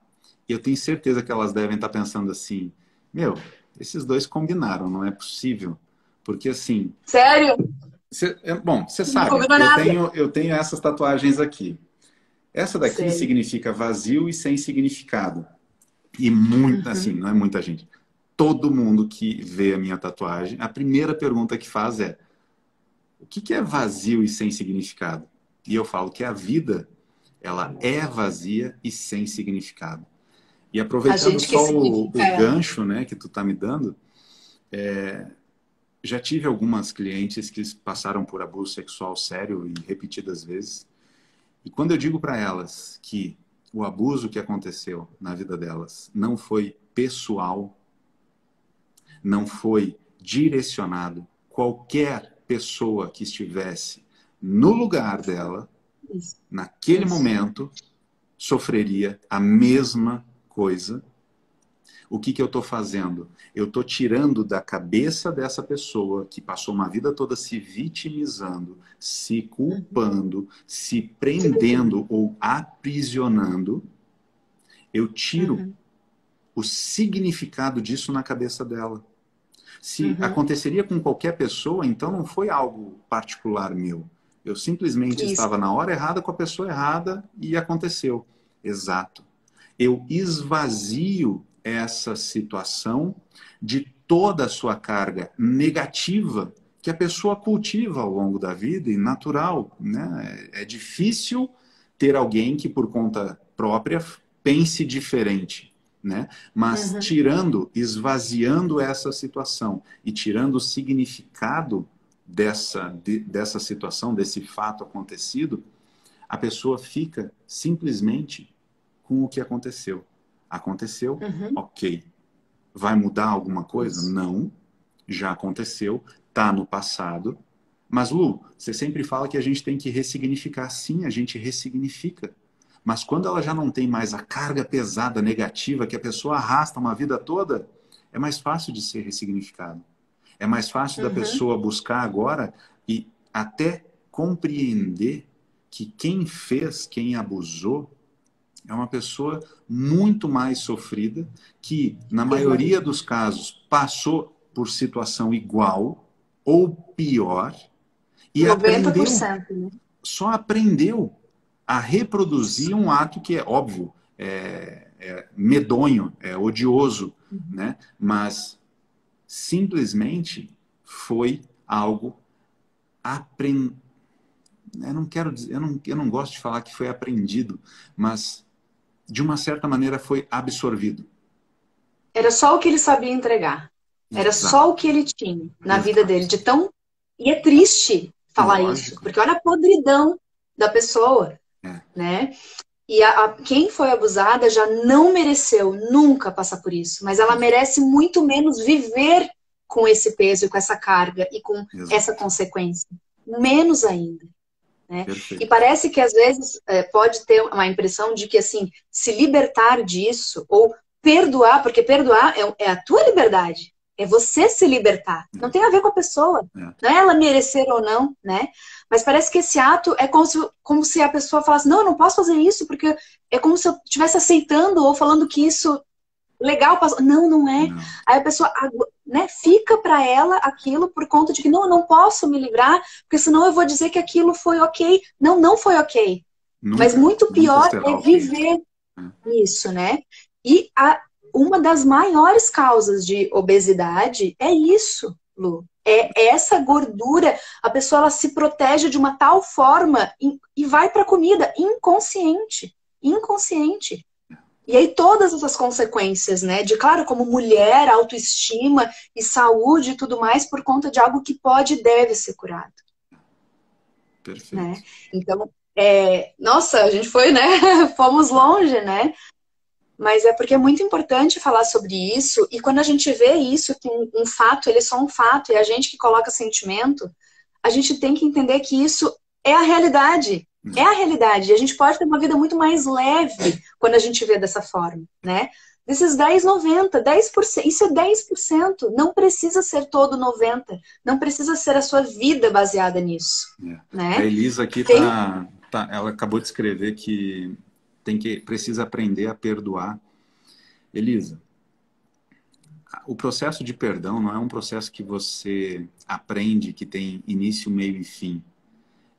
e eu tenho certeza que elas devem estar pensando assim, meu, esses dois combinaram, não é possível. Porque assim... Sério? Bom, você sabe, eu tenho essas tatuagens aqui. Essa daqui Sério? significa vazio e sem significado. E muito, assim, não é muita gente. Todo mundo que vê a minha tatuagem, a primeira pergunta que faz é: o que é vazio e sem significado? E eu falo que a vida, ela é vazia e sem significado. E aproveitando só o gancho, né, que tu tá me dando, já tive algumas clientes que passaram por abuso sexual sério e repetidas vezes. E quando eu digo para elas que o abuso que aconteceu na vida delas não foi pessoal, não foi direcionado, qualquer pessoa que estivesse no lugar dela, naquele momento, sofreria a mesma coisa. O que eu estou fazendo? Eu estou tirando da cabeça dessa pessoa que passou uma vida toda se vitimizando, se culpando, se prendendo ou aprisionando. Eu tiro o significado disso na cabeça dela. Se aconteceria com qualquer pessoa, então não foi algo particular meu. Eu simplesmente estava na hora errada com a pessoa errada e aconteceu. Exato. Eu esvazio essa situação de toda a sua carga negativa que a pessoa cultiva ao longo da vida, e natural, né? É difícil ter alguém que por conta própria pense diferente, né? Mas tirando, esvaziando essa situação e tirando o significado dessa situação, desse fato acontecido, a pessoa fica simplesmente com o que aconteceu. Aconteceu? Ok. Vai mudar alguma coisa? Não. Já aconteceu. Está no passado. Mas, Lu, você sempre fala que a gente tem que ressignificar. Sim, a gente ressignifica. Mas quando ela já não tem mais a carga pesada, negativa, que a pessoa arrasta uma vida toda, é mais fácil de ser ressignificado. É mais fácil da pessoa buscar agora e até compreender que quem fez, quem abusou, É uma pessoa muito mais sofrida, que, na Exato. maioria dos casos, passou por situação igual ou pior e aprendeu, 90%, né? só aprendeu a reproduzir um ato que é óbvio, é medonho, é odioso, né? Mas simplesmente foi algo aprendido. Eu não quero dizer, eu não gosto de falar que foi aprendido, mas de uma certa maneira foi absorvido. Era só o que ele sabia entregar. Era Exato, só o que ele tinha na vida dele. exato. De tão... E é triste falar isso, Lógico. porque olha a podridão da pessoa, É, né? E quem foi abusada já não mereceu nunca passar por isso, mas ela merece muito menos viver com esse peso e com essa carga e com essa exato. consequência. Menos ainda. Né? E Perfeito. parece que às vezes pode ter uma impressão de que assim, se libertar disso ou perdoar, porque perdoar é a tua liberdade, é você se libertar, não tem a ver com a pessoa, É. não é ela merecer ou não, né? Mas parece que esse ato é como se a pessoa falasse, não, eu não posso fazer isso, porque é como se eu estivesse aceitando ou falando que isso legal, não, não é. Não, Aí a pessoa, né, fica para ela aquilo por conta de que não, eu não posso me livrar, porque senão eu vou dizer que aquilo foi ok. Não, não foi ok. Mas nunca, muito nunca pior será é ok. viver É. isso, né? E uma das maiores causas de obesidade é isso, Lu. É essa gordura, a pessoa ela se protege de uma tal forma e vai para a comida inconsciente. Inconsciente. E aí todas essas consequências, né? De, claro, como mulher, autoestima e saúde e tudo mais, por conta de algo que pode e deve ser curado, né? Perfeito. Então, nossa, a gente foi, né? Fomos longe, né? Mas é porque é muito importante falar sobre isso, e quando a gente vê isso, que um fato, ele é só um fato, e a gente que coloca sentimento, a gente tem que entender que isso é a realidade. É a realidade. E a gente pode ter uma vida muito mais leve quando a gente vê dessa forma, né? Desses 10, 90, 10%, isso é 10%. Não precisa ser todo 90%. Não precisa ser a sua vida baseada nisso, É. A né? Elisa aqui Tem... ela acabou de escrever que precisa aprender a perdoar. Elisa, o processo de perdão não é um processo que você aprende, que tem início, meio e fim.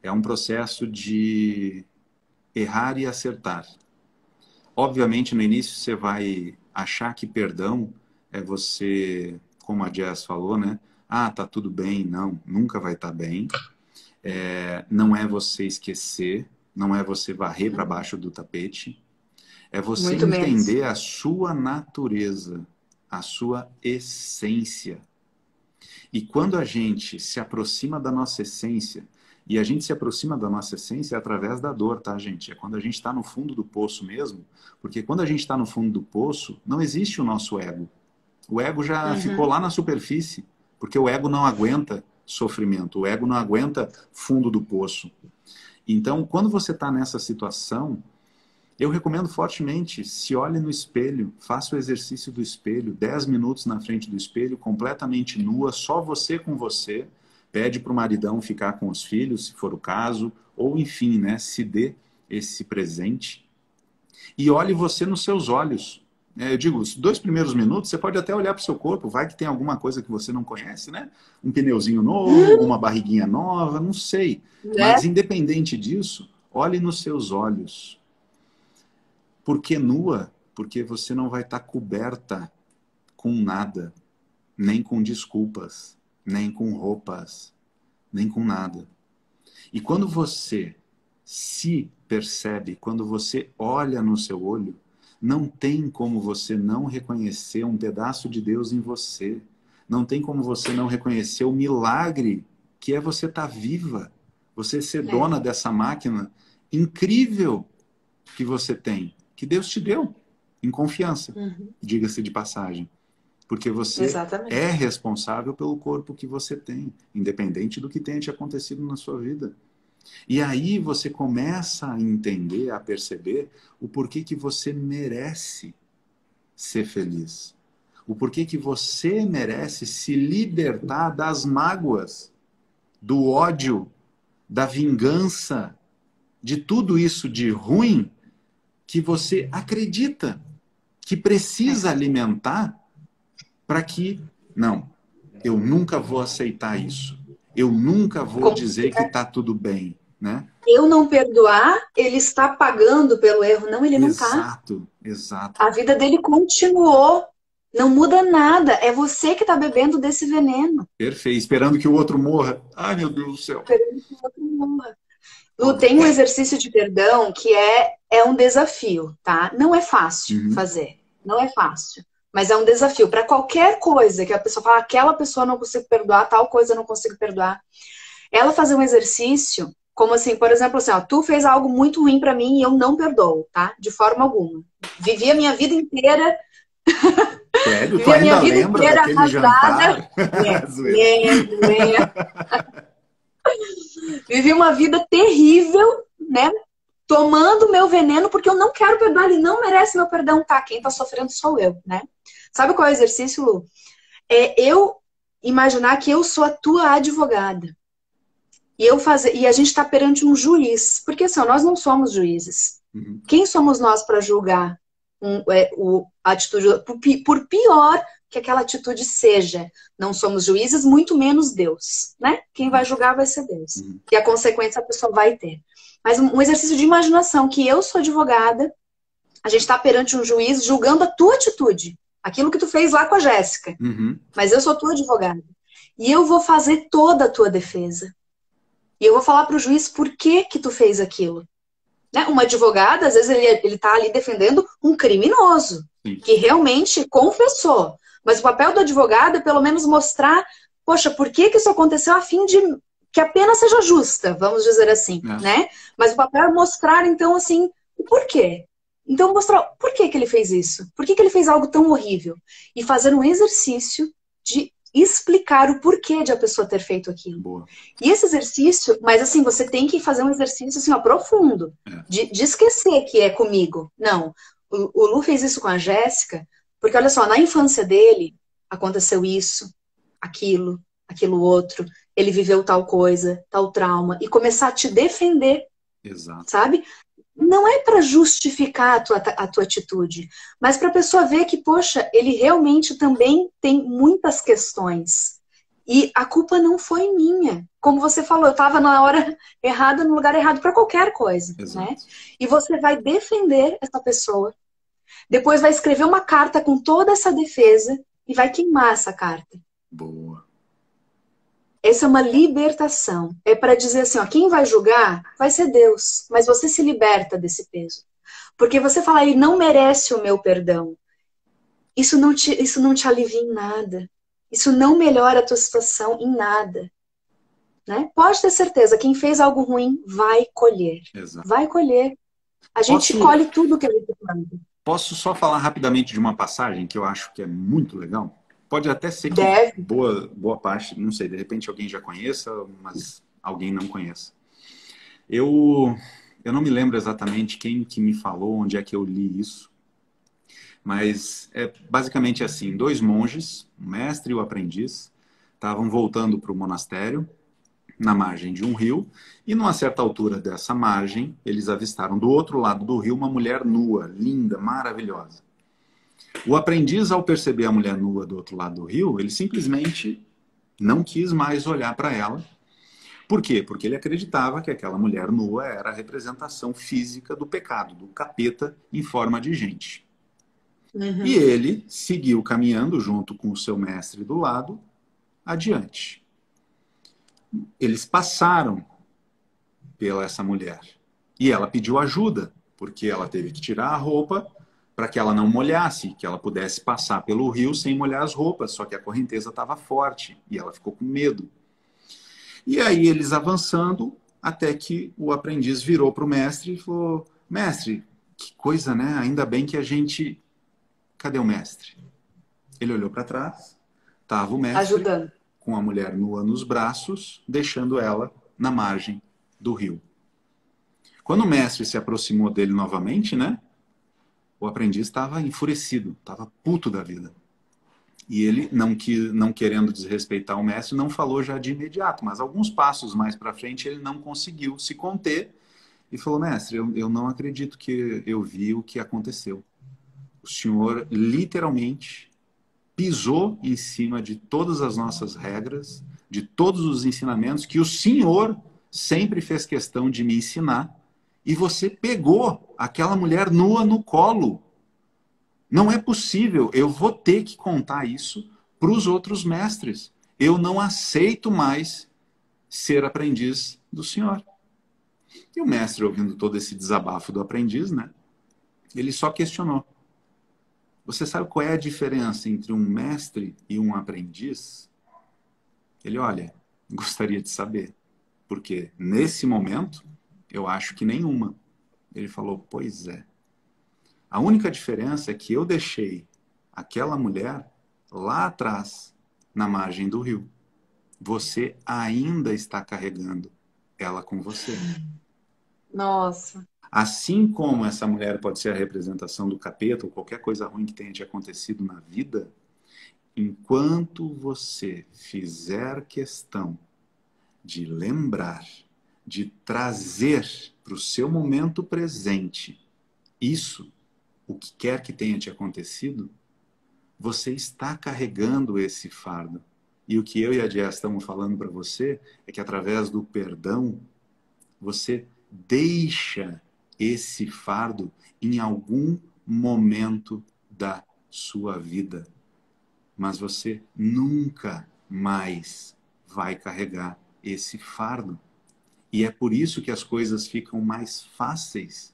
É um processo de errar e acertar. Obviamente, no início você vai achar que perdão é você, como a Jess falou, né? Ah, tá tudo bem. Não, nunca vai estar bem. Não é você esquecer, não é você varrer para baixo do tapete. É você Muito menos. entender a sua natureza, a sua essência. E quando a gente se aproxima da nossa essência, e a gente se aproxima da nossa essência através da dor, tá, gente? É quando a gente está no fundo do poço mesmo, porque quando a gente está no fundo do poço, não existe o nosso ego. O ego já ficou Uhum. lá na superfície, porque o ego não aguenta sofrimento, o ego não aguenta fundo do poço. Então, quando você está nessa situação, eu recomendo fortemente, se olhe no espelho, faça o exercício do espelho, 10 minutos na frente do espelho, completamente nua, só você com você, pede para o maridão ficar com os filhos, se for o caso, ou enfim, né, se dê esse presente, e olhe você nos seus olhos. Eu digo, os 2 primeiros minutos, você pode até olhar para o seu corpo, vai que tem alguma coisa que você não conhece, né? Um pneuzinho novo, uma barriguinha nova, não sei. Né? Mas independente disso, olhe nos seus olhos. Por que nua? Porque você não vai estar coberta com nada, nem com desculpas, nem com roupas, nem com nada. E quando você se percebe, quando você olha no seu olho, não tem como você não reconhecer um pedaço de Deus em você. Não tem como você não reconhecer o milagre que é você estar viva, você ser dona dessa máquina incrível que você tem, que Deus te deu, em confiança, Uhum. diga-se de passagem. Porque você é Exatamente. responsável pelo corpo que você tem, independente do que tenha te acontecido na sua vida. E aí você começa a entender, a perceber o porquê que você merece ser feliz. O porquê que você merece se libertar das mágoas, do ódio, da vingança, de tudo isso de ruim que você acredita que precisa alimentar para que, não, eu nunca vou aceitar isso. Eu nunca vou dizer que está tudo bem, né? Eu não perdoar, ele está pagando pelo erro. Não, ele não está. Exato, exato. A vida dele continuou. Não muda nada. É você que está bebendo desse veneno. Perfeito. Esperando que o outro morra. Ai, meu Deus do céu. Esperando que o outro morra. Lu, tem um exercício de perdão que é um desafio, tá? Não é fácil fazer. Não é fácil. Mas é um desafio. Para qualquer coisa que a pessoa fala, aquela pessoa não consigo perdoar, tal coisa eu não consigo perdoar. Ela fazer um exercício, como assim, por exemplo, assim, ó, tu fez algo muito ruim para mim e eu não perdoo, tá? De forma alguma. Vivi a minha vida inteira. Sério? Tu ainda lembra daquele jantar? Lembro. Vivi uma vida terrível, né? Tomando meu veneno porque eu não quero perdoar, ele não merece meu perdão, tá? Quem tá sofrendo sou eu, né? Sabe qual é o exercício, Lu? É eu imaginar que eu sou a tua advogada. E a gente está perante um juiz. Porque assim, nós não somos juízes. Quem somos nós para julgar a atitude, por pior que aquela atitude seja? Não somos juízes, muito menos Deus, né? Quem vai julgar vai ser Deus. E a consequência a pessoa vai ter. Mas um exercício de imaginação, que eu sou advogada, a gente está perante um juiz julgando a tua atitude. Aquilo que tu fez lá com a Jéssica. Mas eu sou tua advogada. E eu vou fazer toda a tua defesa. E eu vou falar para o juiz por que tu fez aquilo. Né? Uma advogada, às vezes, ele tá ali defendendo um criminoso. Que realmente confessou. Mas o papel do advogado é pelo menos mostrar, poxa, por que isso aconteceu a fim de que a pena seja justa, vamos dizer assim, né? Mas o papel é mostrar, então, assim, o porquê. Então, mostrar por que ele fez isso. Por que ele fez algo tão horrível. E fazer um exercício de explicar o porquê de a pessoa ter feito aquilo. Boa. E esse exercício, mas assim, você tem que fazer um exercício assim, ó, profundo, de esquecer que é comigo. Não, o Lu fez isso com a Jéssica, porque olha só, na infância dele aconteceu isso, aquilo outro, ele viveu tal coisa, tal trauma, e começar a te defender. Exato. Sabe? Não é para justificar a tua atitude, mas para a pessoa ver que, poxa, ele realmente também tem muitas questões. E a culpa não foi minha. Como você falou, eu estava na hora errada, no lugar errado para qualquer coisa. Né? E você vai defender essa pessoa. Depois vai escrever uma carta com toda essa defesa e vai queimar essa carta. Boa. Essa é uma libertação. É para dizer assim, ó, quem vai julgar vai ser Deus. Mas você se liberta desse peso. Porque você fala, ele não merece o meu perdão. Isso não te alivia em nada. Isso não melhora a tua situação em nada. Né? Pode ter certeza, quem fez algo ruim vai colher. Exato. Vai colher. A gente colhe tudo que a gente planta. Posso só falar rapidamente de uma passagem que eu acho que é muito legal? Pode até ser que boa parte, não sei, de repente alguém já conheça, mas alguém não conheça. Eu não me lembro exatamente quem que me falou, onde é que eu li isso, mas é basicamente assim, 2 monges, o mestre e o aprendiz, estavam voltando para o monastério, na margem de um rio, e numa certa altura dessa margem, eles avistaram do outro lado do rio uma mulher nua, linda, maravilhosa. O aprendiz, ao perceber a mulher nua do outro lado do rio, ele simplesmente não quis mais olhar para ela. Por quê? Porque ele acreditava que aquela mulher nua era a representação física do pecado, do capeta em forma de gente. E ele seguiu caminhando junto com o seu mestre do lado, adiante. Eles passaram pela essa mulher. E ela pediu ajuda, porque ela teve que tirar a roupa para que ela não molhasse, que ela pudesse passar pelo rio sem molhar as roupas, só que a correnteza estava forte e ela ficou com medo. E aí eles avançando, até que o aprendiz virou para o mestre e falou, mestre, que coisa, né? Ainda bem que a gente... Cadê o mestre? Ele olhou para trás, estava o mestre ajudando, com a mulher nua nos braços, deixando ela na margem do rio. Quando o mestre se aproximou dele novamente, né? O aprendiz estava enfurecido, estava puto da vida. E ele, não querendo desrespeitar o mestre, não falou já de imediato, mas alguns passos mais para frente ele não conseguiu se conter. e falou, mestre, eu não acredito que eu vi o que aconteceu. O senhor literalmente pisou em cima de todas as nossas regras, de todos os ensinamentos que o senhor sempre fez questão de me ensinar, e você pegou aquela mulher nua no colo. Não é possível, eu vou ter que contar isso para os outros mestres. Eu não aceito mais ser aprendiz do senhor. E o mestre, ouvindo todo esse desabafo do aprendiz, né, ele só questionou. Você sabe qual é a diferença entre um mestre e um aprendiz? Ele, olha, gostaria de saber. Porque nesse momento, eu acho que nenhuma. Ele falou, pois é. A única diferença é que eu deixei aquela mulher lá atrás, na margem do rio. Você ainda está carregando ela com você. Nossa. Assim como essa mulher pode ser a representação do capeta ou qualquer coisa ruim que tenha te acontecido na vida, enquanto você fizer questão de lembrar, de trazer para o seu momento presente isso, o que quer que tenha te acontecido, você está carregando esse fardo. E o que eu e a Jess estamos falando para você é que através do perdão, você deixa esse fardo em algum momento da sua vida. Mas você nunca mais vai carregar esse fardo. E é por isso que as coisas ficam mais fáceis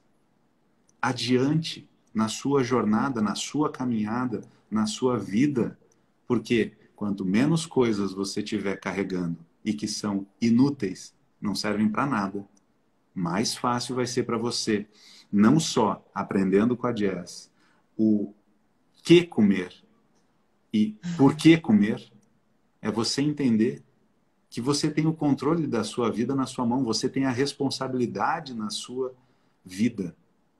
adiante na sua jornada, na sua caminhada, na sua vida. Porque quanto menos coisas você tiver carregando e que são inúteis, não servem para nada, mais fácil vai ser para você, não só aprendendo com a Jess o que comer e por que comer, é você entender que você tem o controle da sua vida na sua mão, você tem a responsabilidade na sua vida.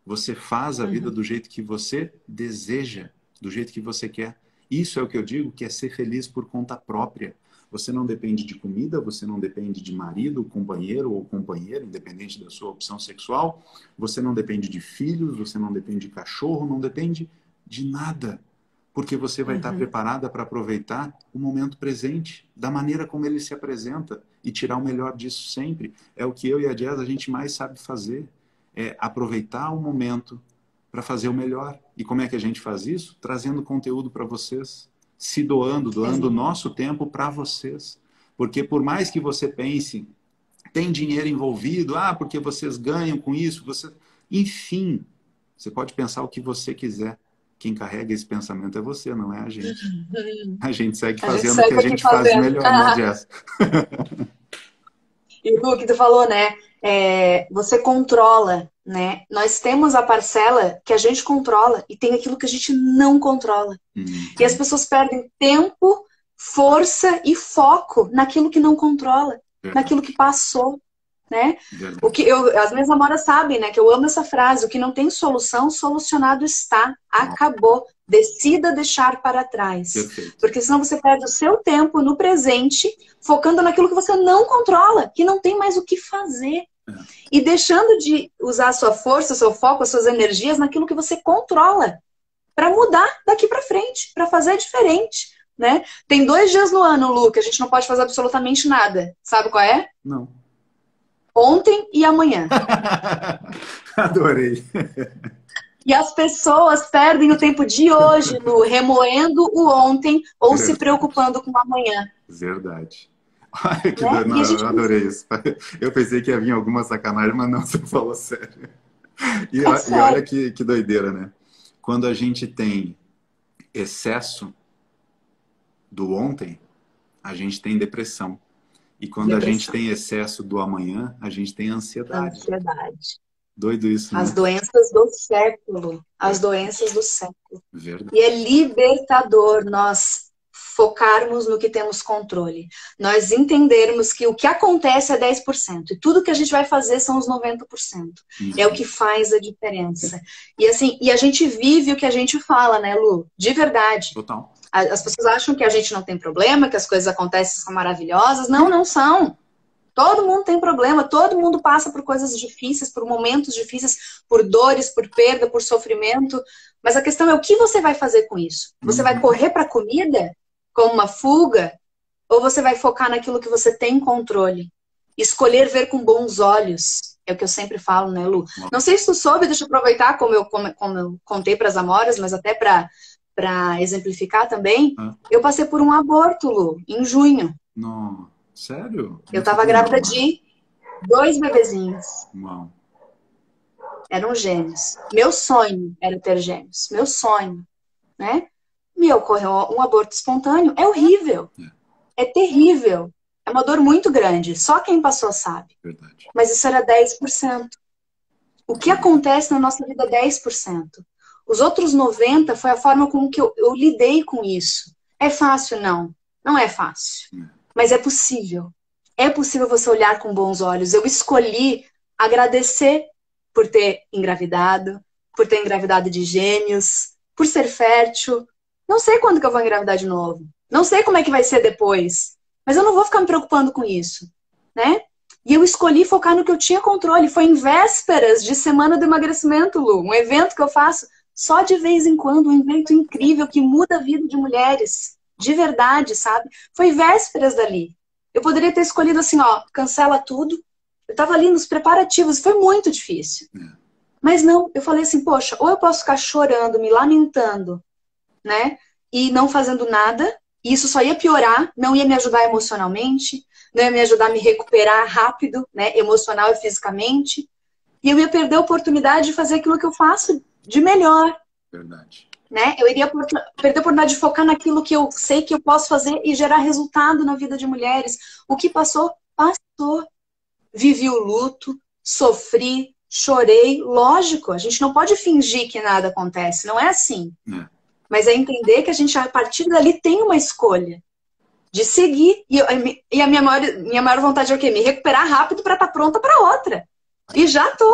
Você faz a vida do jeito que você deseja, do jeito que você quer. Isso é o que eu digo, que é ser feliz por conta própria. Você não depende de comida, você não depende de marido, companheiro ou companheira, independente da sua opção sexual. Você não depende de filhos, você não depende de cachorro, não depende de nada. Porque você vai estar preparada para aproveitar o momento presente, da maneira como ele se apresenta, e tirar o melhor disso sempre. É o que eu e a Jess a gente mais sabe fazer. É aproveitar o momento para fazer o melhor. E como é que a gente faz isso? Trazendo conteúdo para vocês. Se doando o nosso tempo para vocês. Porque por mais que você pense, tem dinheiro envolvido, porque vocês ganham com isso, você... enfim, você pode pensar o que você quiser. Quem carrega esse pensamento é você, não é a gente. A gente segue fazendo o que a gente faz melhor, né, Jess? E o que tu falou, né? Você controla, né? Nós temos a parcela que a gente controla e tem aquilo que a gente não controla. E as pessoas perdem tempo, força e foco naquilo que não controla, naquilo que passou, né? As minhas namoras sabem, né? Que eu amo essa frase: o que não tem solução, solucionado está. Acabou. Decida deixar para trás. Perfeito. Porque senão você perde o seu tempo no presente, focando naquilo que você não controla, que não tem mais o que fazer. E deixando de usar a sua força, o seu foco, as suas energias naquilo que você controla, para mudar daqui para frente, para fazer diferente, né? Tem 2 dias no ano, Lu, que a gente não pode fazer absolutamente nada. Sabe qual é? Não. Ontem e amanhã. Adorei. E as pessoas perdem o tempo de hoje, Lu, remoendo o ontem ou se preocupando com o amanhã. Verdade. Ai, que doido. Não, eu adorei isso. Eu pensei que ia vir alguma sacanagem, mas não, você falou sério. E olha que doideira, né? Quando a gente tem excesso do ontem, a gente tem depressão. E quando a gente tem excesso do amanhã, a gente tem ansiedade. Doido isso, né? As doenças do século. As doenças do século. Verdade. E é libertador nós focarmos no que temos controle. Nós entendermos que o que acontece é 10%. E tudo que a gente vai fazer são os 90%. É o que faz a diferença. E assim, e a gente vive o que a gente fala, né, Lu? De verdade. Total. As pessoas acham que a gente não tem problema, que as coisas acontecem, são maravilhosas. Não, não são. Todo mundo tem problema, todo mundo passa por coisas difíceis, por momentos difíceis, por dores, por perda, por sofrimento. Mas a questão é o que você vai fazer com isso? Você vai correr para a comida como uma fuga? Ou você vai focar naquilo que você tem controle? Escolher ver com bons olhos. É o que eu sempre falo, né, Lu? Não sei se tu soube, deixa eu aproveitar como eu contei para as amoras, mas até para exemplificar também. Eu passei por um aborto, Lu, em junho. Não, sério? Eu estava grávida de 2 bebezinhos. Uau. Eram gêmeos. Meu sonho era ter gêmeos. Meu sonho, né? Me ocorreu um aborto espontâneo. É horrível. É terrível. É uma dor muito grande. Só quem passou sabe. Verdade. Mas isso era 10%. O que acontece na nossa vida é 10%. Os outros 90% foi a forma como que eu lidei com isso. É fácil? Não. Não é fácil. Mas é possível. É possível você olhar com bons olhos. Eu escolhi agradecer por ter engravidado de gêmeos, por ser fértil. Não sei quando que eu vou engravidar de novo. Não sei como é que vai ser depois. Mas eu não vou ficar me preocupando com isso, né? E eu escolhi focar no que eu tinha controle. Foi em vésperas de Semana do Emagrecimento, Lu. Um evento que eu faço só de vez em quando. Um evento incrível que muda a vida de mulheres. De verdade, sabe? Foi vésperas dali. Eu poderia ter escolhido assim, ó, cancela tudo. Eu tava ali nos preparativos. Foi muito difícil. Mas não, eu falei assim, poxa, ou eu posso ficar chorando, me lamentando, né? E não fazendo nada. E isso só ia piorar, não ia me ajudar emocionalmente, não ia me ajudar a me recuperar rápido, né, emocional e fisicamente. E eu ia perder a oportunidade de fazer aquilo que eu faço de melhor. Verdade. Né? Eu iria perder a oportunidade de focar naquilo que eu sei que eu posso fazer e gerar resultado na vida de mulheres. O que passou, passou. Vivi o luto, sofri, chorei. Lógico, a gente não pode fingir que nada acontece, não é assim. Mas é entender que a gente, a partir dali, tem uma escolha de seguir. E a minha maior vontade é o quê? Me recuperar rápido para estar pronta para outra. E já tô.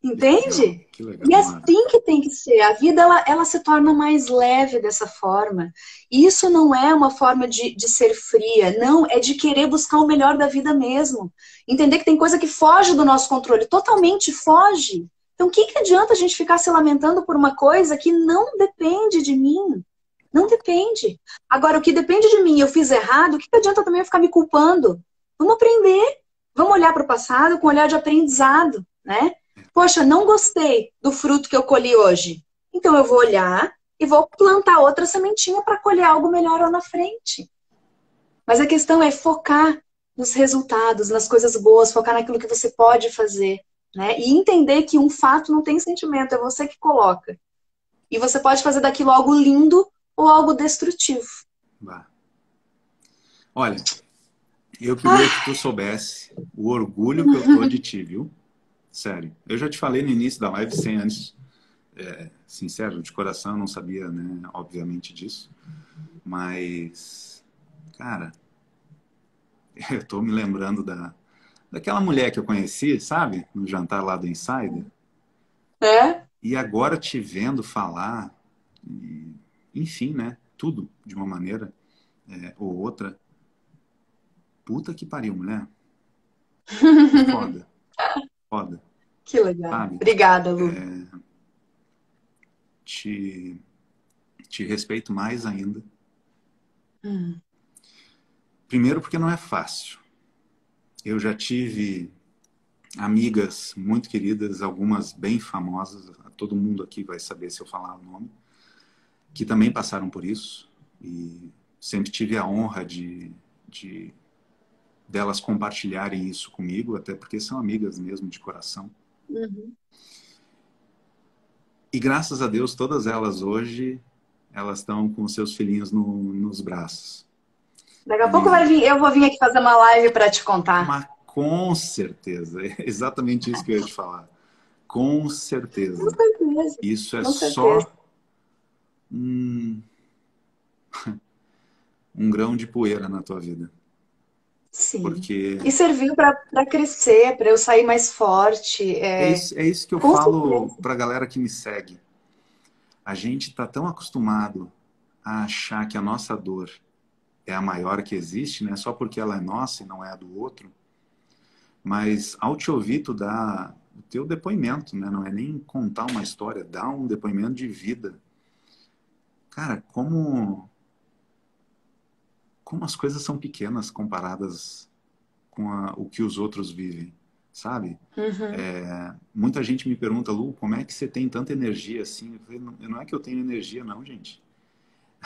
Entende? Que legal, e assim que tem que ser. A vida, ela se torna mais leve dessa forma. E isso não é uma forma de ser fria. Não, é de querer buscar o melhor da vida mesmo. Entender que tem coisa que foge do nosso controle. Totalmente foge. Então, o que adianta a gente ficar se lamentando por uma coisa que não depende de mim? Não depende. Agora, o que depende de mim, eu fiz errado, o que adianta também eu ficar me culpando? Vamos aprender. Vamos olhar para o passado com um olhar de aprendizado, né? Poxa, não gostei do fruto que eu colhi hoje. Então, eu vou olhar e vou plantar outra sementinha para colher algo melhor lá na frente. Mas a questão é focar nos resultados, nas coisas boas, focar naquilo que você pode fazer. Né? E entender que um fato não tem sentimento, é você que coloca. E você pode fazer daquilo algo lindo ou algo destrutivo. Olha, eu queria que tu soubesse o orgulho que eu tô de ti, viu? Sério. Eu já te falei no início da live, sem antes, sincero, de coração, eu não sabia, né, obviamente disso. Mas, cara, eu tô me lembrando daquela mulher que eu conheci, sabe? No jantar lá do Insider. E agora te vendo falar, enfim, né? Tudo de uma maneira ou outra. Puta que pariu, mulher. Foda. Foda. Que legal. Sabe? Obrigada, Lu. Te respeito mais ainda. Primeiro porque não é fácil. Eu já tive amigas muito queridas, algumas bem famosas, todo mundo aqui vai saber se eu falar o nome, que também passaram por isso. E sempre tive a honra delas compartilharem isso comigo, até porque são amigas mesmo de coração. E graças a Deus, todas elas hoje, elas estão com seus filhinhos nos braços. Daqui a pouco eu vou vir aqui fazer uma live para te contar. Mas com certeza, é exatamente isso que eu ia te falar. Com certeza. Com certeza. Isso é Com só certeza. um grão de poeira na tua vida. Sim. Porque E serviu para crescer, para eu sair mais forte. é isso que eu Com falo certeza. pra galera que me segue. A gente tá tão acostumado a achar que a nossa dor é a maior que existe, né? Só porque ela é nossa e não é a do outro. Mas ao te ouvir, tu dá o teu depoimento, né? Não é nem contar uma história, dá um depoimento de vida. Cara, como as coisas são pequenas comparadas com o que os outros vivem, sabe? Uhum. Muita gente me pergunta, Lu, como é que você tem tanta energia assim? Eu falei, não é que eu tenho energia, não, gente.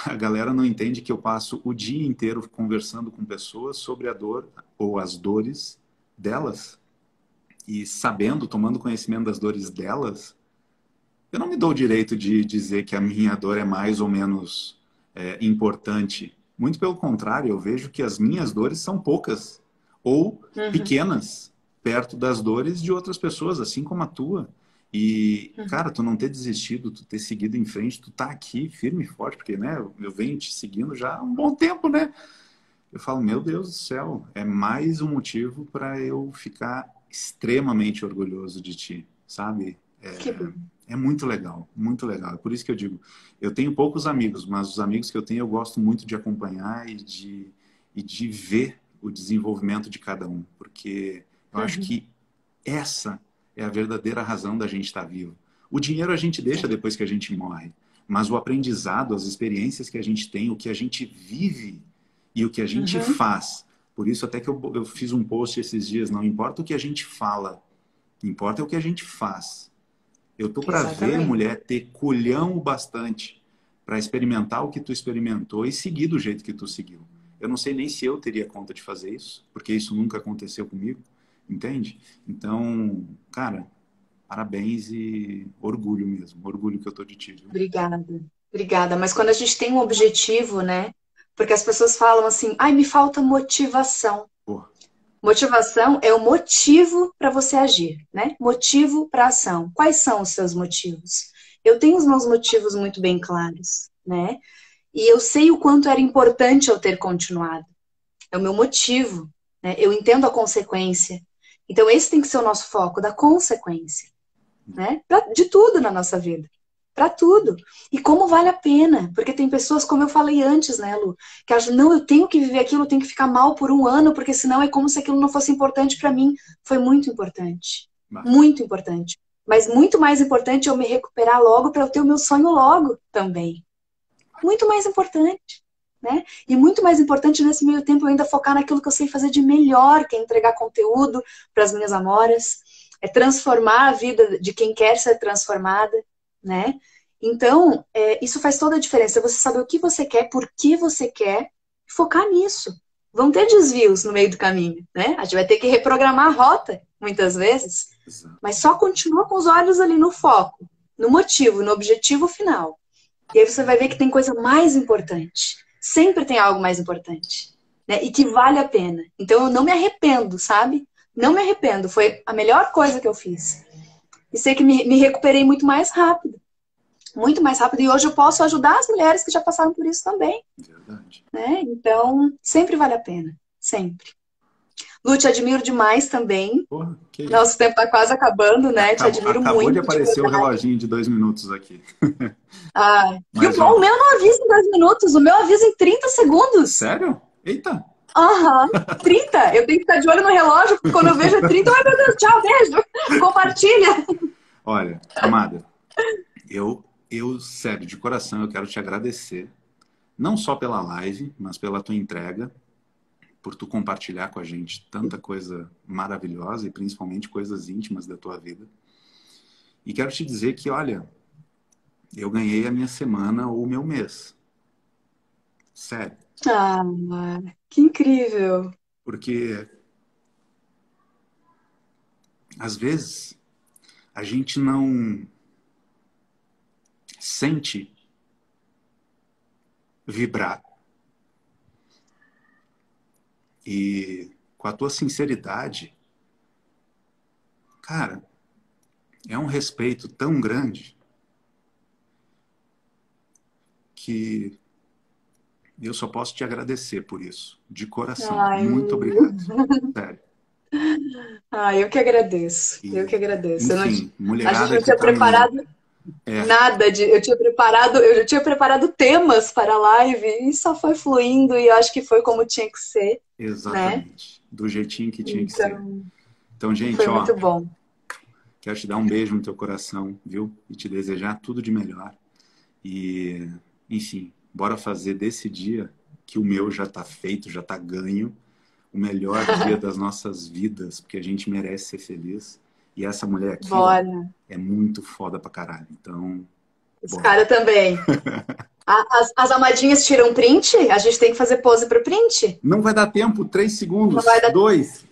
A galera não entende que eu passo o dia inteiro conversando com pessoas sobre a dor ou as dores delas e sabendo, tomando conhecimento das dores delas, eu não me dou o direito de dizer que a minha dor é mais ou menos importante. Muito pelo contrário, eu vejo que as minhas dores são poucas ou Uhum. pequenas perto das dores de outras pessoas, assim como a tua. E, Uhum. cara, tu não ter desistido, tu ter seguido em frente, tu tá aqui firme e forte, porque, né, eu venho te seguindo já há um bom tempo, né? Eu falo, meu Deus do céu, é mais um motivo para eu ficar extremamente orgulhoso de ti, sabe? Que bom. É muito legal, muito legal. É por isso que eu digo, eu tenho poucos amigos, mas os amigos que eu tenho eu gosto muito de acompanhar e de ver o desenvolvimento de cada um, porque eu acho Uhum. que essa é a verdadeira razão da gente estar vivo. O dinheiro a gente deixa É. depois que a gente morre, mas o aprendizado, as experiências que a gente tem, o que a gente vive e o que a gente Uhum. faz. Por isso até que eu fiz um post esses dias, não importa o que a gente fala, importa o que a gente faz. Eu tô para ver, Exatamente. mulher, ter culhão o bastante para experimentar o que tu experimentou e seguir do jeito que tu seguiu. Eu não sei nem se eu teria conta de fazer isso, porque isso nunca aconteceu comigo, entende? Então, cara, parabéns e orgulho mesmo, orgulho que eu tô de ti, viu? Obrigada. Obrigada. Mas quando a gente tem um objetivo, né? Porque as pessoas falam assim, ai, me falta motivação. Pô, Motivação é o motivo para você agir, né? Motivo para ação. Quais são os seus motivos? Eu tenho os meus motivos muito bem claros, né? E eu sei o quanto era importante eu ter continuado. É o meu motivo, né? Eu entendo a consequência. Então esse tem que ser o nosso foco, da consequência, né? De tudo na nossa vida. Para tudo. E como vale a pena. Porque tem pessoas, como eu falei antes, né, Lu, que acham, não, eu tenho que viver aquilo, eu tenho que ficar mal por um ano, porque senão é como se aquilo não fosse importante para mim. Foi muito importante. bah, Muito importante. Mas muito mais importante eu me recuperar logo para eu ter o meu sonho logo também. Muito mais importante. Né? E muito mais importante nesse meio tempo eu ainda focar naquilo que eu sei fazer de melhor, que é entregar conteúdo para as minhas amoras, é transformar a vida de quem quer ser transformada, né? Então, isso faz toda a diferença. Você saber o que você quer, por que você quer, e focar nisso. Vão ter desvios no meio do caminho, né? A gente vai ter que reprogramar a rota, muitas vezes, exato. mas só continua com os olhos ali no foco, no motivo, no objetivo final. E aí você vai ver que tem coisa mais importante. Sempre tem algo mais importante. Né? E que vale a pena. Então eu não me arrependo, sabe? Não me arrependo. Foi a melhor coisa que eu fiz. E sei que me recuperei muito mais rápido. Muito mais rápido. E hoje eu posso ajudar as mulheres que já passaram por isso também. Verdade. Né? Então, sempre vale a pena. Sempre. Lu, te admiro demais também. Porra, que Nosso isso. tempo está quase acabando, né? Te admiro Acabou de muito, de aparecer o verdade. reloginho de 2 minutos aqui. Ah, e Mas, o ó, meu não avisa em 2 minutos, o meu avisa em 30 segundos. sério? Eita! Aham, 30. Eu tenho que ficar de olho no relógio, porque quando eu vejo é 30, ai meu Deus, tchau, beijo. Compartilha. Olha, amada, sério, de coração, eu quero te agradecer. Não só pela live, mas pela tua entrega, por tu compartilhar com a gente tanta coisa maravilhosa e principalmente coisas íntimas da tua vida. E quero te dizer que, olha, eu ganhei a minha semana ou o meu mês. Sério. Ah, que incrível. Porque, às vezes, a gente não sente vibrar. E com a tua sinceridade, cara, é um respeito tão grande que eu só posso te agradecer por isso, de coração. Ai, Muito obrigado. Sério. ai, eu que agradeço. Eu que E, agradeço. enfim, A gente mulherada não que tinha tá me, preparado. Nada de. Eu tinha preparado temas para a live e só foi fluindo e eu acho que foi como tinha que ser, né? Exatamente. Do jeitinho que tinha que ser. Então, gente, Foi muito bom. Quero te dar um beijo no teu coração, viu? E te desejar tudo de melhor. E, enfim, bora fazer desse dia, que o meu já tá feito, já tá ganho, o melhor dia das nossas vidas, porque a gente merece ser feliz. E essa mulher aqui, ó, é muito foda pra caralho. Então, esse cara também. As amadinhas tiram print? A gente tem que fazer pose para print? Não vai dar tempo, 3 segundos, Não vai dar... 2.